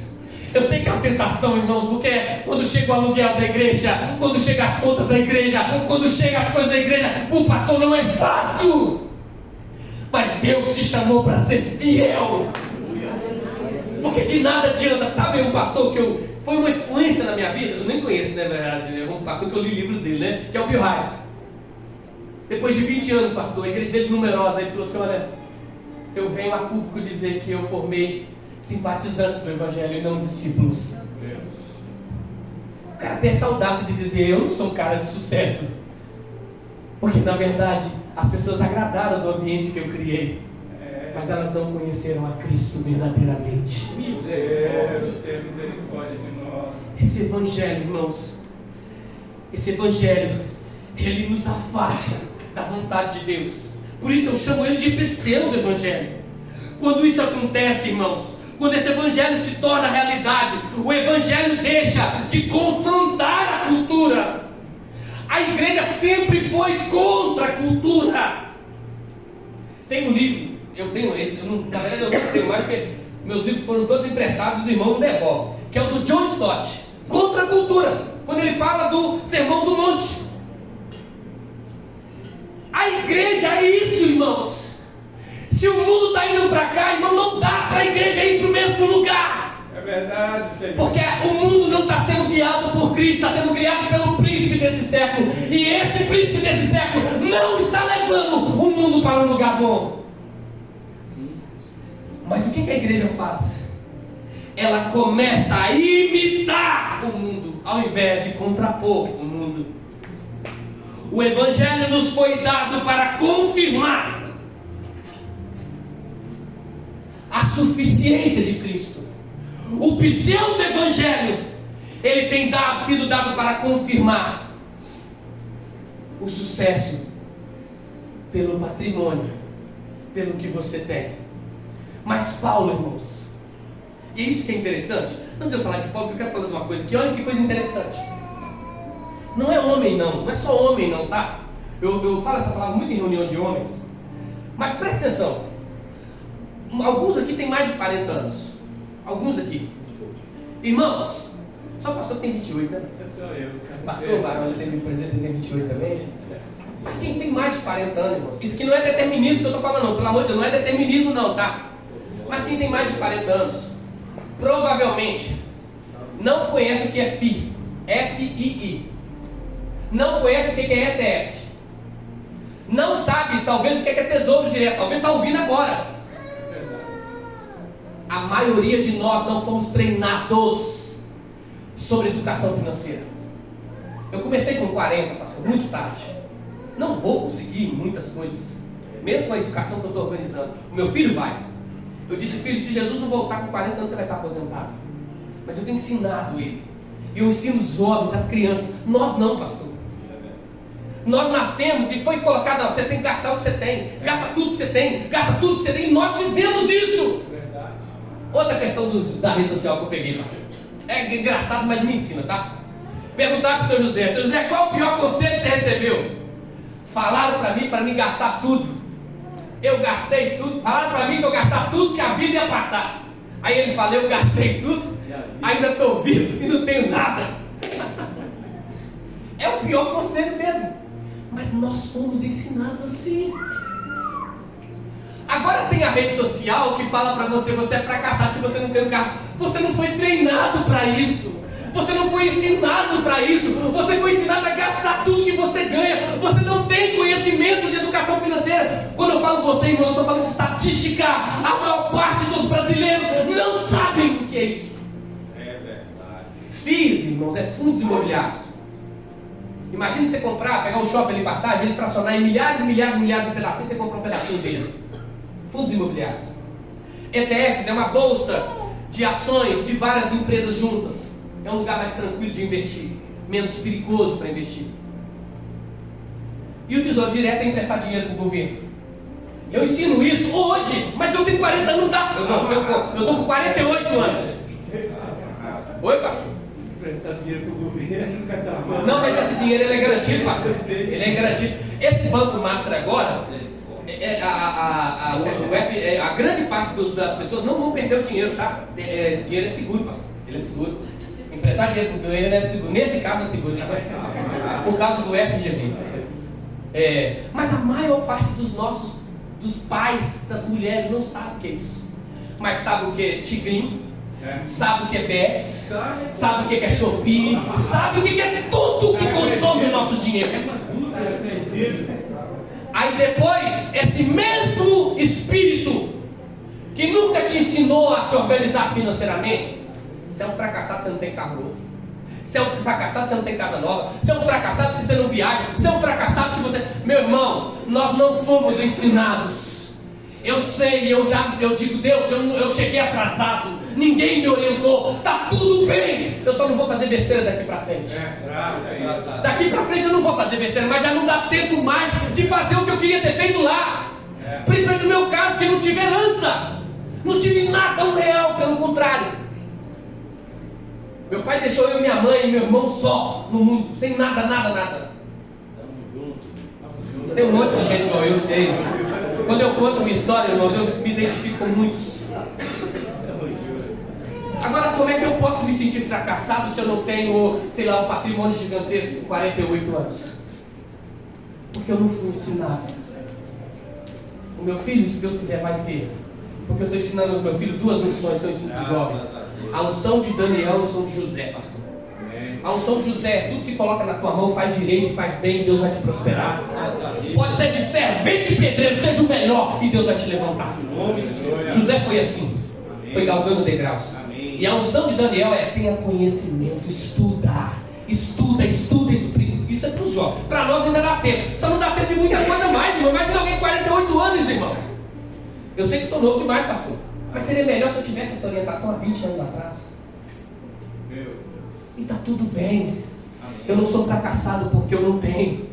Eu sei que é uma tentação, irmãos, porque quando chega o aluguel da igreja, quando chega as contas da igreja, quando chega as coisas da igreja, o pastor não é fácil. Mas Deus te chamou para ser fiel. Porque de nada adianta. Sabe um pastor que foi uma influência na minha vida? Eu nem conheço, né, verdade? É um pastor que eu li livros dele, né? Que é o Bill Hybels. Depois de 20 anos, pastor, a igreja dele numerosa, ele falou assim: olha, eu venho a público dizer que eu formei simpatizantes do Evangelho e não discípulos. O cara tem essa audácia de dizer: eu não sou um cara de sucesso, porque na verdade as pessoas agradaram do ambiente que eu criei, mas elas não conheceram a Cristo verdadeiramente. Misericórdia de nós. Esse Evangelho, irmãos, esse Evangelho, ele nos afasta da vontade de Deus. Por isso eu chamo ele de pseudo-evangelho. Quando isso acontece, irmãos, quando esse evangelho se torna realidade, o evangelho deixa de confrontar a cultura. A igreja sempre foi contra a cultura. Tem um livro, eu tenho esse, na verdade eu não tenho mais, porque meus livros foram todos emprestados, os irmãos me devolvem, que é o do John Stott, Contra a Cultura, quando ele fala do Sermão do Monte. A igreja é isso, irmãos. Se o mundo está indo para cá, irmão, não dá para a igreja ir para o mesmo lugar. É verdade, Senhor. Porque o mundo não está sendo guiado por Cristo, está sendo guiado pelo príncipe desse século. E esse príncipe desse século não está levando o mundo para um lugar bom. Mas o que a igreja faz? Ela começa a imitar o mundo, ao invés de contrapor o mundo. O evangelho nos foi dado para confirmar a suficiência de Cristo. O pseudo-evangelho, ele tem sido dado para confirmar o sucesso pelo patrimônio, pelo que você tem. Mas Paulo, irmãos, e isso que é interessante, antes de eu falar de Paulo, eu quero falar de uma coisa aqui, olha que coisa interessante. Não é homem não é só homem não, tá? Eu falo essa palavra muito em reunião de homens, mas presta atenção. Alguns aqui têm mais de 40 anos. Alguns aqui. Irmãos, só o pastor tem 28, né? Sou eu. Pastor Barão, ele tem, por exemplo, ele tem 28 também. Mas quem tem mais de 40 anos, irmãos? Isso aqui não é determinismo que eu estou falando, não. Pelo amor de Deus, não é determinismo não, tá? Mas quem tem mais de 40 anos, provavelmente não conhece o que é FII. F-I-I. Não conhece o que é ETF. Não sabe, talvez, o que é Tesouro Direto. Talvez está ouvindo agora. A maioria de nós não fomos treinados sobre educação financeira. Eu comecei com 40, pastor, muito tarde. Não vou conseguir muitas coisas, mesmo a educação que eu estou organizando. O meu filho vai. Eu disse: filho, se Jesus não voltar com 40 anos, você vai estar aposentado. Mas eu tenho ensinado ele. E eu ensino os jovens, as crianças. Nós não, pastor. Nós nascemos e foi colocado: você tem que gastar o que você tem, gasta tudo que você tem, gasta tudo que você tem. E nós fizemos isso. Outra questão da rede social que eu peguei, pastor. É engraçado, mas me ensina, tá? Perguntaram para o seu José: seu José, qual o pior conselho que você recebeu? Falaram para mim gastar tudo. Eu gastei tudo. Falaram para mim que eu gastar tudo, que a vida ia passar. Aí ele falou: eu gastei tudo, ainda estou vivo e não tenho nada. É o pior conselho mesmo. Mas nós fomos ensinados assim. Agora tem a rede social que fala para você: você é fracassado se você não tem um carro. Você não foi treinado para isso. Você não foi ensinado para isso. Você foi ensinado a gastar tudo que você ganha. Você não tem conhecimento de educação financeira. Quando eu falo você, irmão, eu estou falando de estatística. A maior parte dos brasileiros não sabem o que é isso. É verdade. FIIs, irmãos, é fundos imobiliários. Imagina você comprar, pegar um shopping ali para trás, ele fracionar em milhares e milhares e milhares de pedacinhos, você compra um pedacinho dele. Fundos imobiliários. ETFs é uma bolsa de ações de várias empresas juntas. É um lugar mais tranquilo de investir, menos perigoso para investir. E o Tesouro Direto é emprestar dinheiro para o governo. Eu ensino isso hoje, mas eu tenho 40 anos, não dá. Eu estou com 48 anos. Oi, pastor? Prestar dinheiro para o governo, casamento. Não, mas esse dinheiro ele é garantido, pastor. Ele é garantido. Esse Banco Master agora, a grande parte das pessoas não vão perder o dinheiro, tá? Esse dinheiro é seguro, pastor. Ele é seguro. Emprestar dinheiro para o governo é seguro. Nesse caso é seguro, tá? Por causa do FGV. Mas a maior parte dos pais, das mulheres, não sabe o que é isso. Mas sabe o que é Tigrinho, sabe o que é Bex, sabe o que é Shopee, sabe o que é tudo que consome o nosso dinheiro. Aí depois, esse mesmo espírito que nunca te ensinou a se organizar financeiramente, você é um fracassado, você não tem carro novo. Você é um fracassado, você não tem casa nova. Você é um fracassado que você não viaja. Você é um fracassado que você... Meu irmão, nós não fomos ensinados. Eu sei, eu digo, Deus, eu cheguei atrasado. Ninguém me orientou. Tá tudo bem. Eu só não vou fazer besteira daqui pra frente. Daqui pra frente eu não vou fazer besteira, mas já não dá tempo mais de fazer o que eu queria ter feito lá. Principalmente no meu caso, que não tive herança. Não tive nada real, pelo contrário. Meu pai deixou eu, minha mãe e meu irmão só no mundo, sem nada. Tamo junto. Tem um monte de gente igual eu, sei. Quando eu conto uma história, irmãos, eu me identifico com muitos. Agora, como é que eu posso me sentir fracassado se eu não tenho, sei lá, um patrimônio gigantesco com 48 anos? Porque eu não fui ensinado. O meu filho, se Deus quiser, vai ter. Porque eu estou ensinando ao meu filho duas unções que eu ensino para os jovens. A unção de Daniel e a unção de José, pastor. A unção de José é tudo que coloca na tua mão, faz direito, faz bem, e Deus vai te prosperar. Pode ser de servente de pedreiro, seja o melhor, e Deus vai te levantar. José foi assim, foi galgando degraus. E a unção de Daniel é: tenha conhecimento, estuda. Isso é para os jovens. Para nós ainda dá tempo. Só não dá tempo de muita coisa mais, irmão. Imagina alguém com 48 anos, irmão. Eu sei que estou novo demais, pastor. Mas seria melhor se eu tivesse essa orientação há 20 anos atrás. E está tudo bem. Eu não sou fracassado porque eu não tenho.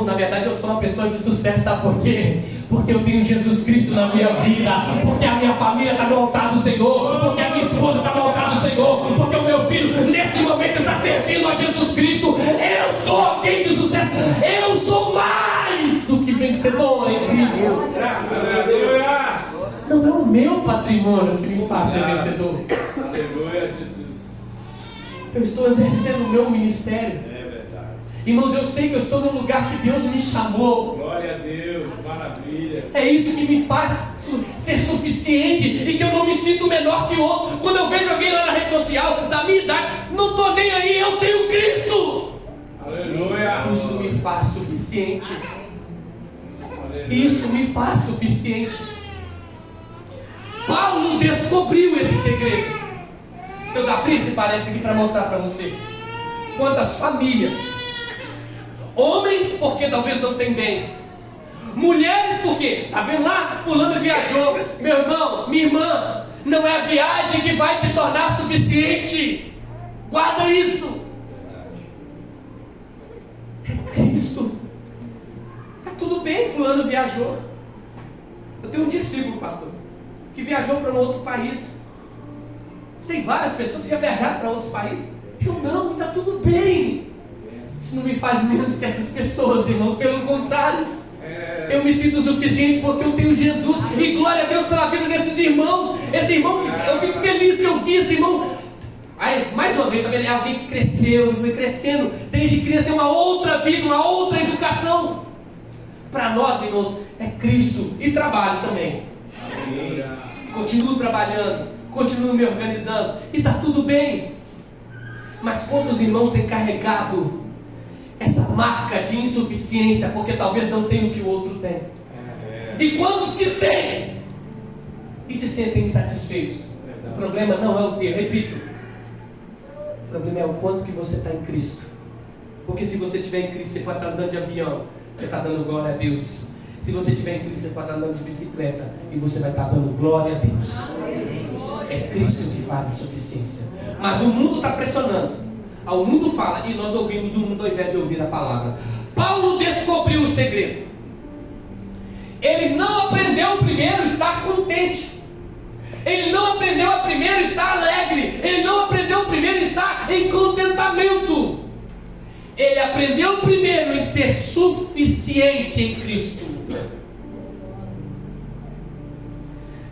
Na verdade eu sou uma pessoa de sucesso, sabe por quê? Porque eu tenho Jesus Cristo na minha vida. Porque a minha família está no altar do Senhor. Porque a minha esposa está no altar do Senhor. Porque o meu filho nesse momento está servindo a Jesus Cristo. Eu sou alguém de sucesso. Eu sou mais do que vencedor em Cristo. Graças a Deus. Não é o meu patrimônio que me faz ser vencedor. Aleluia, Jesus. Eu estou exercendo o meu ministério. É verdade. Irmãos, eu sei que eu estou no lugar que Deus me chamou. Glória a Deus, maravilha. É isso que me faz ser suficiente e que eu não me sinto menor que o outro. Quando eu vejo alguém lá na rede social da minha idade, não estou nem aí, eu tenho Cristo. Aleluia. Isso me faz suficiente. Aleluia. Isso me faz suficiente. Paulo descobriu esse segredo. Eu vou abrir esse parênteses aqui para mostrar para você quantas famílias, homens porque talvez não tem bens, mulheres porque, tá vendo lá, fulano viajou. Meu irmão, minha irmã, não é a viagem que vai te tornar suficiente. Guarda isso. É Cristo. Tá tudo bem, fulano viajou. Eu tenho um discípulo, pastor, que viajou para um outro país. Tem várias pessoas que já viajaram para outros países. Eu não, está tudo bem. Isso não me faz menos que essas pessoas, irmãos. Pelo contrário, eu me sinto suficiente porque eu tenho Jesus. E glória a Deus pela vida desses irmãos. Esse irmão, eu fico feliz que eu vi esse irmão. Aí, mais uma vez, é alguém que cresceu, foi crescendo. Desde criança tem uma outra vida, uma outra educação. Para nós, irmãos, é Cristo. E trabalho também. Continuo trabalhando. Continuo me organizando e está tudo bem. Mas quantos irmãos têm carregado essa marca de insuficiência porque talvez não tenham o que o outro tem? E quantos que têm e se sentem insatisfeitos? O problema não é o ter, repito, o problema é o quanto que você está em Cristo. Porque se você estiver em Cristo, você pode estar andando de avião, você está dando glória a Deus. Se você estiver em Cristo, você pode estar andando de bicicleta e você vai estar dando glória a Deus. É Cristo que faz a suficiência. Mas o mundo está pressionando. O mundo fala e nós ouvimos o mundo ao invés de ouvir a palavra. Paulo descobriu o segredo. Ele não aprendeu primeiro a estar contente. Ele não aprendeu a primeiro estar alegre. Ele não aprendeu primeiro a estar em contentamento. Ele aprendeu primeiro em ser suficiente em Cristo.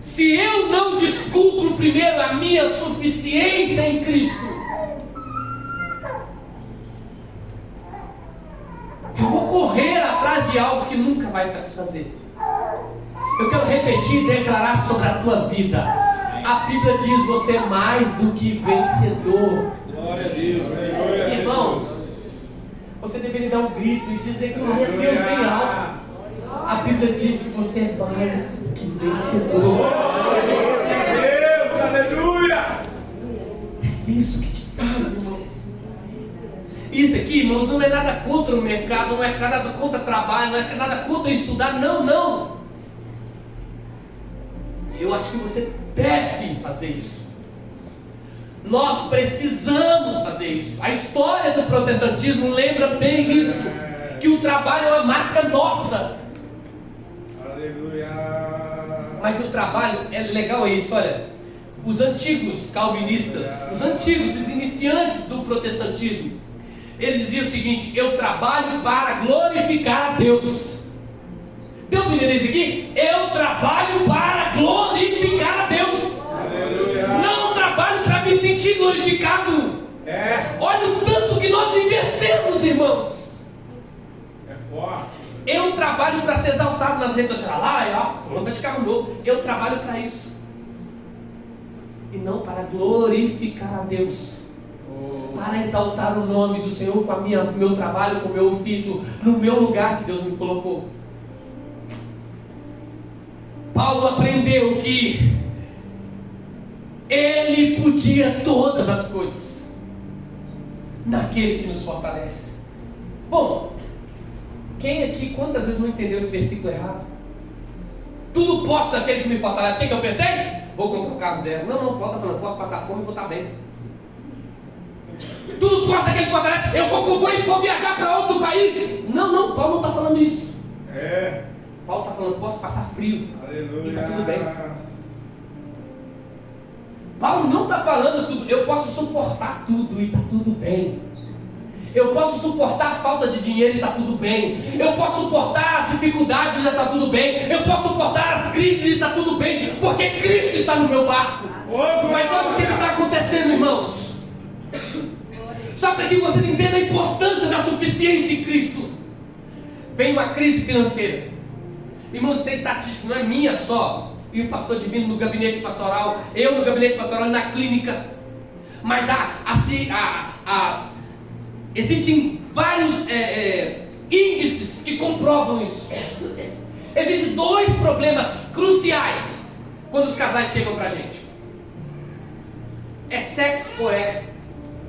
Se eu não descubro primeiro a minha suficiência em Cristo, eu vou correr atrás de algo que nunca vai satisfazer. Eu quero repetir e declarar sobre a tua vida. A Bíblia diz: você é mais do que vencedor. Glória a Deus. Aleluia. Irmãos, você deveria dar um grito e dizer: glória a Deus bem alto. A Bíblia diz que você é mais do que vencedor. Glória a Deus. Aleluia. É isso que te faz, irmãos. Isso aqui, irmãos, não é nada contra o mercado, não é nada contra o trabalho, não é nada contra estudar, não. Eu acho que você deve fazer isso. Nós precisamos fazer isso. A história do protestantismo lembra bem isso. Que o trabalho é uma marca nossa. Aleluia. Mas o trabalho, é legal isso, olha. Os antigos calvinistas, os iniciantes do protestantismo, eles diziam o seguinte: eu trabalho para glorificar a Deus. Deu para entender isso aqui? Eu trabalho para glorificar a Deus. Aleluia. Não trabalho para me sentir glorificado. Olha o tanto que nós invertemos, irmãos. É forte. Eu trabalho para ser exaltado nas redes sociais. Fulano tá de carro novo. Eu trabalho para isso. E não para glorificar a Deus. Para exaltar o nome do Senhor com meu trabalho, com o meu ofício, no meu lugar que Deus me colocou. Paulo aprendeu que ele podia todas as coisas naquele que nos fortalece. Bom, quem aqui quantas vezes não entendeu esse versículo errado? Tudo posso naquele que me fortalece. O que eu pensei? Vou comprar um carro zero. Não, Paulo está falando, posso passar fome e vou estar bem. Tudo posso naquele que me fortalece. Eu vou viajar para outro país. Não, Paulo não está falando isso. Paulo está falando, posso passar frio. Aleluia. E está tudo bem. Paulo não está falando tudo, eu posso suportar tudo e está tudo bem. Eu posso suportar a falta de dinheiro e está tudo bem. Eu posso suportar as dificuldades e está tudo bem. Eu posso suportar as crises e está tudo bem. Porque Cristo está no meu barco. Mas olha o que está acontecendo, irmãos. Só para que vocês entendam a importância da suficiência em Cristo. Vem uma crise financeira. Irmãos, isso é estatística, não é minha só. E o pastor Divino no gabinete pastoral, eu no gabinete pastoral e na clínica. Mas existem vários índices que comprovam isso. Existem dois problemas cruciais quando os casais chegam pra gente: é sexo ou é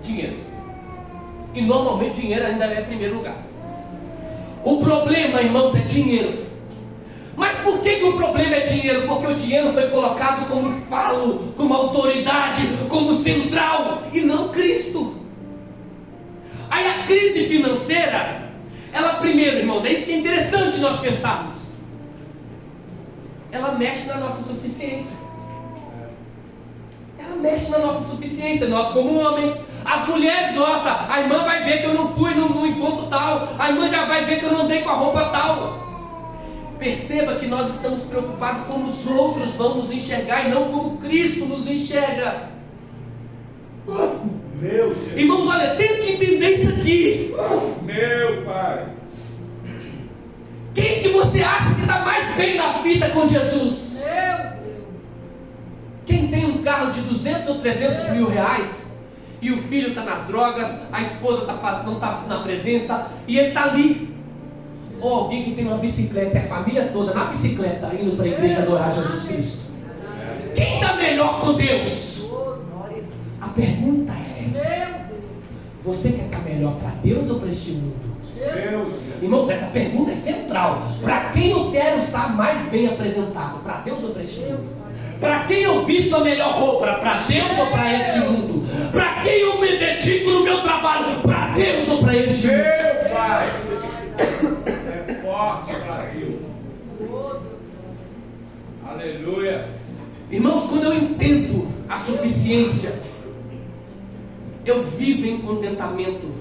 dinheiro? E normalmente dinheiro ainda é em primeiro lugar. O problema, irmãos, é dinheiro. Mas por que o problema é dinheiro? Porque o dinheiro foi colocado como falo, como autoridade, como central, e não Cristo. Aí a crise financeira, ela primeiro, irmãos, é isso que é interessante nós pensarmos. Ela mexe na nossa suficiência. Ela mexe na nossa suficiência, nós como homens. As mulheres, nossa, a irmã vai ver que eu não fui no encontro tal, a irmã já vai ver que eu não andei com a roupa tal. Perceba que nós estamos preocupados como os outros vão nos enxergar e não como Cristo nos enxerga. Meu Jesus. Irmãos, olha, tente entender isso aqui. Meu Pai. Quem que você acha que está mais bem na fita com Jesus? Quem tem um carro de 200 ou 300 mil reais e o filho está nas drogas, a esposa não está na presença e ele está ali. Ou alguém que tem uma bicicleta, é a família toda na bicicleta indo para a igreja adorar Jesus Cristo. Quem está melhor com Deus? A pergunta é: Você quer estar melhor para Deus ou para este mundo? Deus. Irmãos, essa pergunta é central. Para quem eu quero estar mais bem apresentado? Para Deus ou para este mundo? Para quem eu visto a melhor roupa? Para Deus ou para este mundo? Para quem eu me dedico no meu trabalho? Para Deus ou para este mundo? Meu Pai. É forte, Brasil. Aleluia. Irmãos, quando eu entendo a suficiência, eu vivo em contentamento.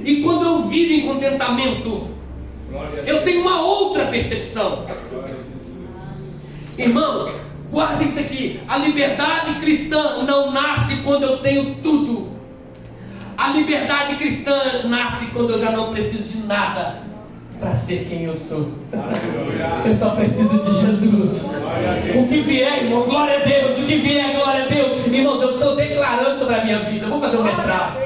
E quando eu vivo em contentamento, eu tenho uma outra percepção. Irmãos, guardem isso aqui. A liberdade cristã não nasce quando eu tenho tudo. A liberdade cristã nasce quando eu já não preciso de nada para ser quem eu sou. Eu só preciso de Jesus. O que vier, irmão, glória a Deus. O que vier, glória a Deus. Irmãos, eu estou declarando sobre a minha vida. Eu vou fazer um mestrado.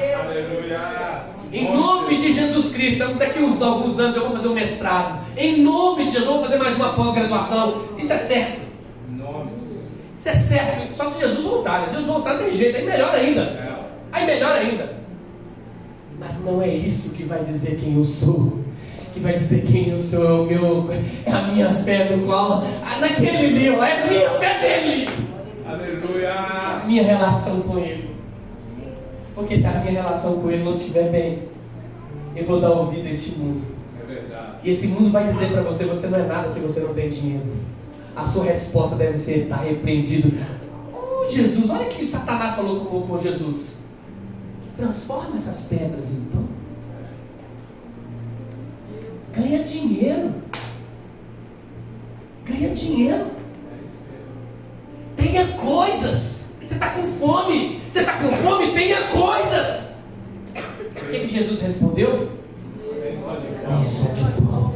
Em nome de Jesus Cristo. Daqui uns alguns anos eu vou fazer um mestrado. Em nome de Jesus, eu vou fazer mais uma pós-graduação. Isso é certo. Isso é certo. Só se Jesus voltar. Se Jesus voltar, tem jeito. Aí melhor ainda. Aí melhor ainda. Mas não é isso que vai dizer quem eu sou. Que vai dizer quem eu sou, é a minha fé no qual, naquele livro, é a minha fé nele. Aleluia. Minha relação com ele. Porque se a minha relação com ele não estiver bem, eu vou dar ouvido a este mundo. É verdade. E esse mundo vai dizer para você: você não é nada se você não tem dinheiro. A sua resposta deve ser: está repreendido. Oh, Jesus, olha o que Satanás falou com Jesus. Transforma essas pedras então. Ganha dinheiro. Ganha dinheiro. Tenha coisas. Você está com fome. Você está com fome? Tenha coisas. O que Jesus respondeu? Nem só de pão,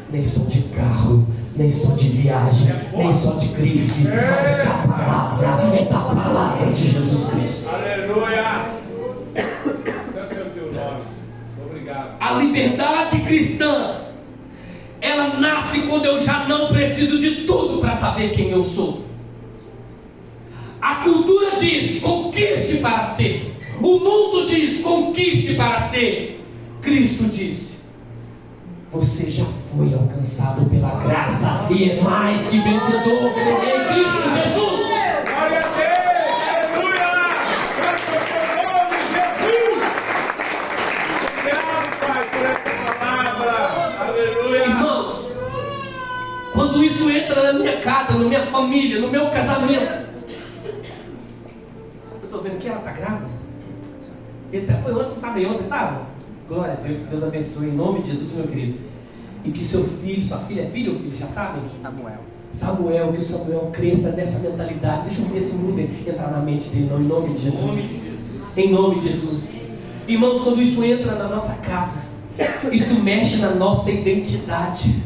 nem só de carro, nem só de viagem, nem só de grife, mas é da palavra de Jesus Cristo. Aleluia. Santo é o teu nome. Obrigado. A liberdade cristã, ela nasce quando eu já não preciso de tudo para saber quem eu sou. A cultura diz: conquiste para ser. O mundo diz: conquiste para ser. Cristo disse: você já foi alcançado pela graça e é mais que vencedor em Cristo Jesus. Glória a Deus. Aleluia. Santo é o teu nome, Jesus. Obrigado, Pai, por essa palavra. Aleluia. Irmãos, quando isso entra na minha casa, na minha família, no meu casamento, eu estou vendo que ela está grávida. Ele até foi ontem, sabe ontem, estava? Glória a Deus, que Deus abençoe, em nome de Jesus, meu querido. E que seu filho, sua filha, é filho ou filho, já sabem? Samuel, que o Samuel cresça nessa mentalidade. Deixa eu ver esse mundo entrar na mente dele, não, em nome de Jesus. Em nome de Jesus. Irmãos, quando isso entra na nossa casa, isso mexe na nossa identidade.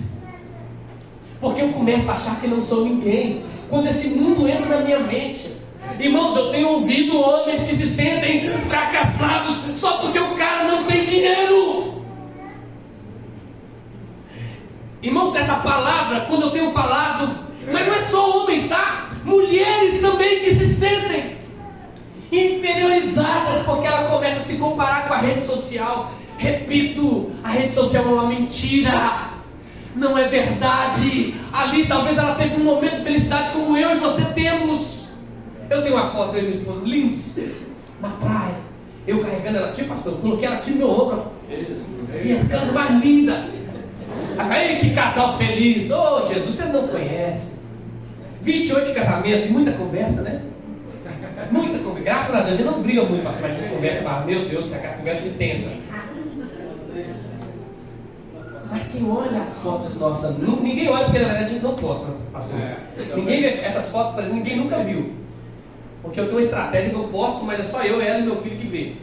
Porque eu começo a achar que não sou ninguém. Quando esse mundo entra na minha mente, irmãos, eu tenho ouvido homens que se sentem fracassados só porque o cara não tem dinheiro. Irmãos, essa palavra, quando eu tenho falado, mas não é só homens, tá? Mulheres também que se sentem inferiorizadas porque ela começa a se comparar com a rede social. Repito, a rede social é uma mentira. Não é verdade. Ali talvez ela teve um momento de felicidade como eu e você temos. Eu tenho uma foto, eu e minha esposa, lindos, na praia. Eu carregando ela aqui, pastor, coloquei ela aqui no meu ombro. E a coisa mais linda. Aí, que casal feliz. Oh, Jesus, vocês não conhecem. 28 de casamento, muita conversa, né? Muita conversa. Graças a Deus, a gente não briga muito, pastor, mas a gente conversa, mas, meu Deus do céu, essa conversa intensa. Mas quem olha as fotos nossas, ninguém olha porque na verdade a gente não posta, pastor. Ninguém vê essas fotos, ninguém nunca viu. Porque eu tenho uma estratégia que eu posto, mas é só eu, ela e meu filho que vê.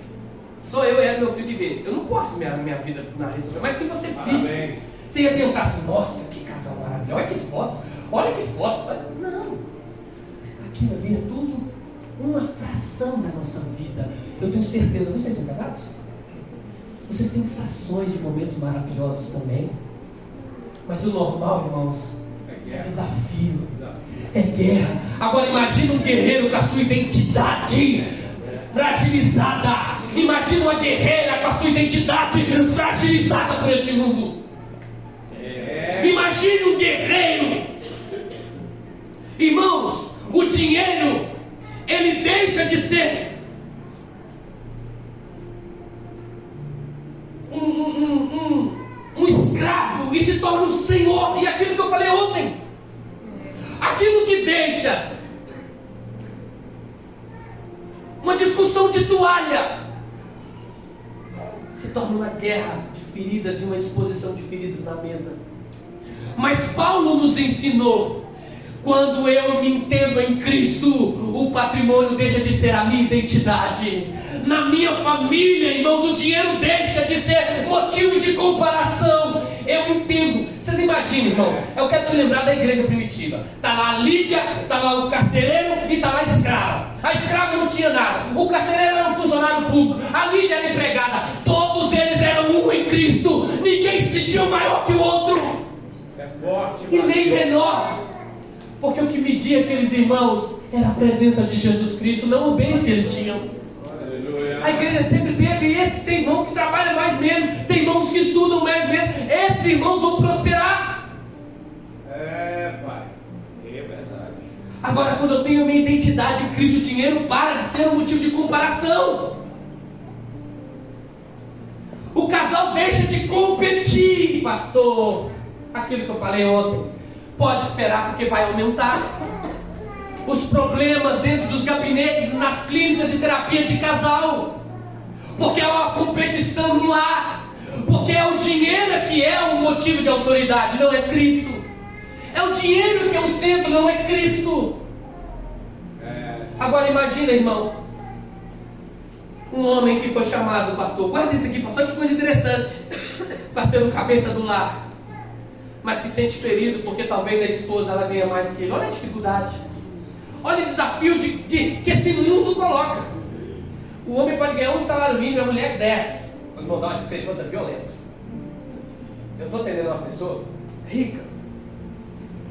Só eu, ela e meu filho que vê. Eu não posto minha vida na rede social. Mas se você visse, você ia pensar assim: nossa, que casal maravilhoso, olha que foto, olha que foto. Não, aquilo ali é tudo uma fração da nossa vida. Eu tenho certeza. Vocês são casados? Vocês têm frações de momentos maravilhosos também. Mas o normal, irmãos, é desafio, é guerra. Agora imagina um guerreiro com a sua identidade fragilizada. Imagina uma guerreira com a sua identidade fragilizada por este mundo. Imagine um guerreiro. Irmãos, o dinheiro, ele deixa de ser um escravo e se torna um senhor. E aquilo que eu falei ontem, aquilo que deixa uma discussão de toalha se torna uma guerra de feridas e uma exposição de feridas na mesa. Mas Paulo nos ensinou: quando eu me entendo em Cristo, o patrimônio deixa de ser a minha identidade. Na minha família, irmãos, o dinheiro deixa de ser motivo de comparação. Eu entendo. Vocês imaginam, irmãos? Eu quero te lembrar da igreja primitiva. Está lá a Lídia, está lá o carcereiro e está lá a escrava. A escrava não tinha nada. O carcereiro era um funcionário público. A Lídia era empregada. Todos eles eram um em Cristo. Ninguém se sentia maior que o outro. É forte, E nem menor. Porque o que media aqueles irmãos era a presença de Jesus Cristo, não o bens que eles tinham. Aleluia. A igreja sempre teve esse. Tem irmão que trabalha mais mesmo, tem irmãos que estudam mais mesmo. Esses irmãos vão prosperar. É, pai. É verdade. Agora, quando eu tenho minha identidade em Cristo, o dinheiro para de ser um motivo de comparação. O casal deixa de competir, pastor. Aquilo que eu falei ontem. Pode esperar, porque vai aumentar. Os problemas dentro dos gabinetes, nas clínicas de terapia de casal. Porque é uma competição no lar. Porque é o dinheiro que é o motivo de autoridade, não é Cristo. É o dinheiro que é o centro, não é Cristo. Agora imagina, irmão, um homem que foi chamado, pastor, guarda isso aqui, pastor, que coisa interessante, para ser o cabeça do lar, mas que sente ferido porque talvez a esposa ela ganha mais que ele. Olha a dificuldade, olha o desafio que esse mundo coloca. O homem pode ganhar um salário mínimo, a mulher 10. Nós vamos dar uma discrepância violenta. Eu estou atendendo uma pessoa rica.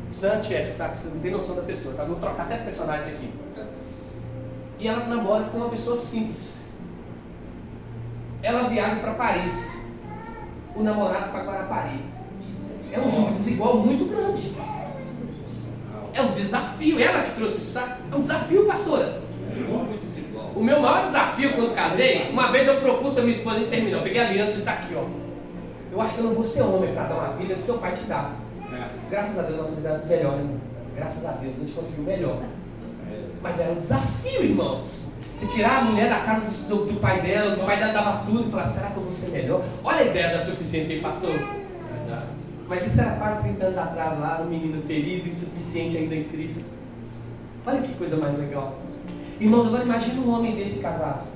Isso não é antiético, tá? Vocês não têm noção da pessoa, tá? Vou trocar até os personagens aqui. E ela namora com uma pessoa simples. Ela viaja para Paris. O namorado para Guarapari. É um jogo desigual muito grande. É um desafio. Ela que trouxe isso, tá? É um desafio, pastora. O meu maior desafio quando casei, uma vez eu propus a minha esposa em terminar. Eu peguei a aliança e está aqui, ó. Eu acho que eu não vou ser homem para dar uma vida que seu pai te dá. Graças a Deus nossa vida é melhor, né? Graças a Deus a gente conseguiu melhor. Mas era um desafio, irmãos. Você tirar a mulher da casa do pai dela, o pai dela dava tudo e falar, será que eu vou ser melhor? Olha a ideia da suficiência aí, pastor. Mas isso era quase 30 anos atrás lá, um menino ferido, insuficiente ainda em Cristo. Olha que coisa mais legal. Irmãos, agora imagina um homem desse casado.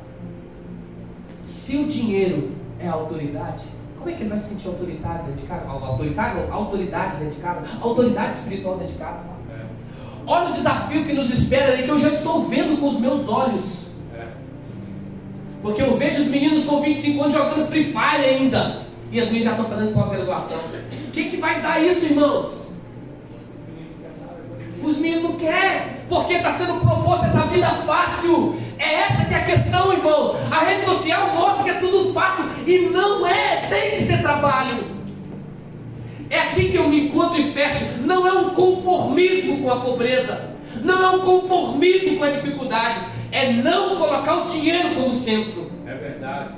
Se o dinheiro é a autoridade, como é que ele vai se sentir autoritário dentro de casa? Autoritário não, autoridade dentro de casa, autoridade espiritual dentro de casa. Olha o desafio que nos espera aí, que eu já estou vendo com os meus olhos. Porque eu vejo os meninos com 25 anos jogando Free Fire ainda. E as meninas já estão fazendo pós-graduação. O que vai dar isso, irmãos? Os meninos não querem, porque está sendo proposta essa vida fácil. É essa que é a questão, irmão. A rede social mostra que é tudo fácil. E não é, tem que ter trabalho. É aqui que eu me encontro e fecho. Não é um conformismo com a pobreza. Não é um conformismo com a dificuldade. É não colocar o dinheiro como centro. É verdade.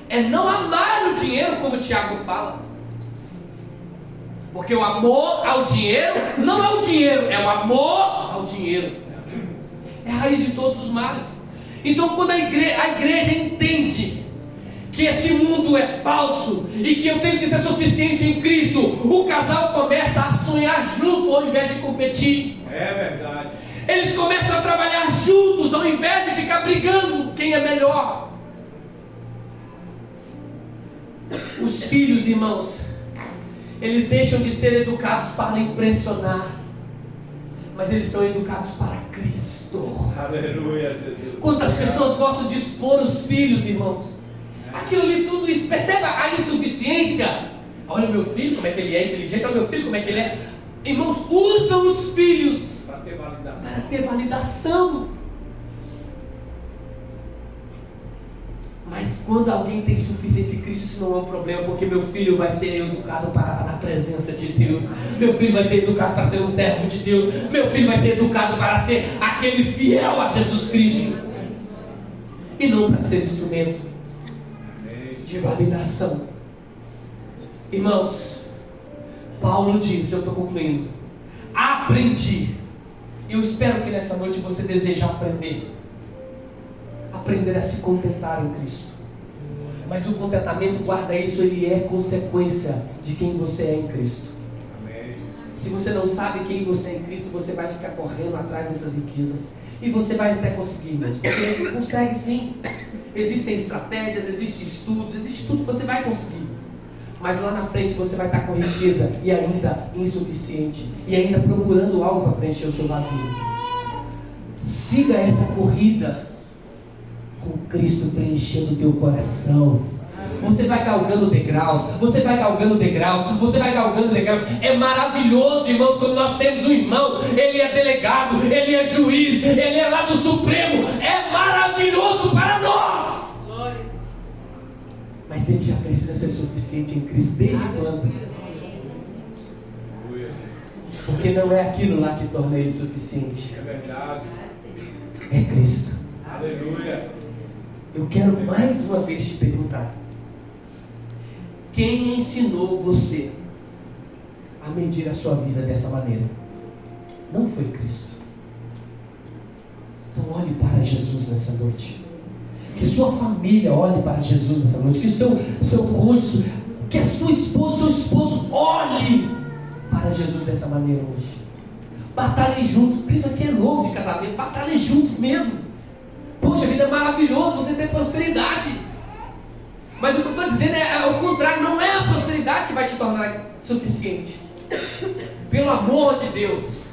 É não amar o dinheiro, como o Tiago fala. Porque o amor ao dinheiro não é o dinheiro, é o amor ao dinheiro. É a raiz de todos os males. Então quando a igreja entende que esse mundo é falso e que eu tenho que ser suficiente em Cristo, o casal começa a sonhar junto ao invés de competir. É verdade. Eles começam a trabalhar juntos ao invés de ficar brigando quem é melhor. Os filhos, irmãos, eles deixam de ser educados para impressionar, mas eles são educados para Cristo. Aleluia, Jesus. Quantas pessoas gostam de expor os filhos, irmãos? Aquilo ali tudo isso, perceba a insuficiência. Olha o meu filho, como é que ele é inteligente, olha o meu filho, como é que ele é. Irmãos, usam os filhos Para ter validação. para ter validação. Mas quando alguém tem suficiência em Cristo, isso não é um problema, porque meu filho vai ser educado para estar na presença de Deus. Meu filho vai ser educado para ser um servo de Deus. Meu filho vai ser educado para ser aquele fiel a Jesus Cristo. E não para ser instrumento de validação. Irmãos, Paulo diz, eu estou concluindo, aprendi. E eu espero que nessa noite você deseje aprender a se contentar em Cristo. Mas o contentamento, guarda isso, ele é consequência de quem você é em Cristo. Amém. Se você não sabe quem você é em Cristo, você vai ficar correndo atrás dessas riquezas. E você vai até conseguir, irmãos, porque consegue sim. Existem estratégias, existem estudos, existe tudo que você vai conseguir. Mas lá na frente você vai estar com riqueza e ainda insuficiente, e ainda procurando algo para preencher o seu vazio. Siga essa corrida com Cristo preenchendo o teu coração. Você vai galgando degraus, você vai galgando degraus, você vai galgando degraus. É maravilhoso, irmãos, quando nós temos um irmão, ele é delegado, ele é juiz, ele é lá do Supremo. É maravilhoso para nós. Mas ele já precisa ser suficiente em Cristo. Desde quando? Porque não é aquilo lá que torna ele suficiente. É verdade. É Cristo. Aleluia. Eu quero mais uma vez te perguntar: quem ensinou você a medir a sua vida dessa maneira? Não foi Cristo. Então olhe para Jesus nessa noite. Que sua família olhe para Jesus nessa noite. Que seu cônjuge, que a sua esposa, seu esposo olhe para Jesus dessa maneira hoje. Batalhem juntos. Por isso aqui é novo de casamento. Batalhem juntos mesmo. Poxa, a vida é maravilhoso você ter prosperidade. Mas o que eu estou dizendo é o contrário. Não é a prosperidade que vai te tornar suficiente. Pelo amor de Deus.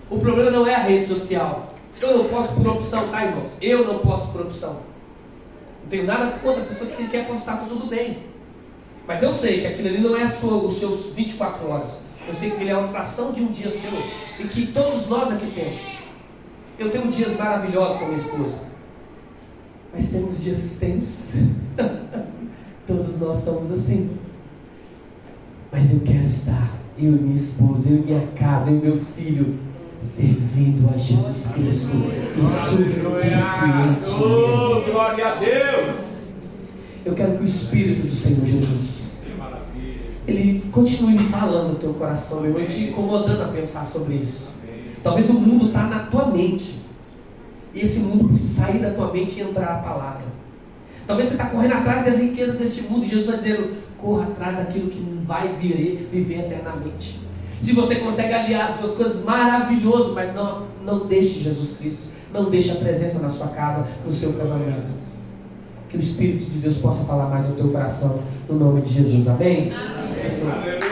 O problema não é a rede social. Eu não posso por opção, tá, irmãos? Eu não posso por opção. Não tenho nada contra a pessoa que quer postar, tá tudo bem. Mas eu sei que aquilo ali não é os seus 24 horas. Eu sei que ele é uma fração de um dia seu. E que todos nós aqui temos. Eu tenho dias maravilhosos com a minha esposa. Mas temos dias tensos. Todos nós somos assim. Mas eu quero estar, eu e minha esposa, eu e minha casa, eu e meu filho, servindo a Jesus Cristo e suficiente. Oh, glória a Deus. Eu quero que o Espírito do Senhor Jesus, ele continue falando no teu coração, meu irmão, e te incomodando a pensar sobre isso. Talvez o mundo está na tua mente. E esse mundo precisa sair da tua mente e entrar a palavra. Talvez você está correndo atrás das riquezas deste mundo. E Jesus está dizendo: corra atrás daquilo que vai viver eternamente. Se você consegue aliar as duas coisas, maravilhoso. Mas não deixe Jesus Cristo, não deixe a presença na sua casa, no seu casamento. Que o Espírito de Deus possa falar mais no teu coração, no nome de Jesus. Amém? Amém.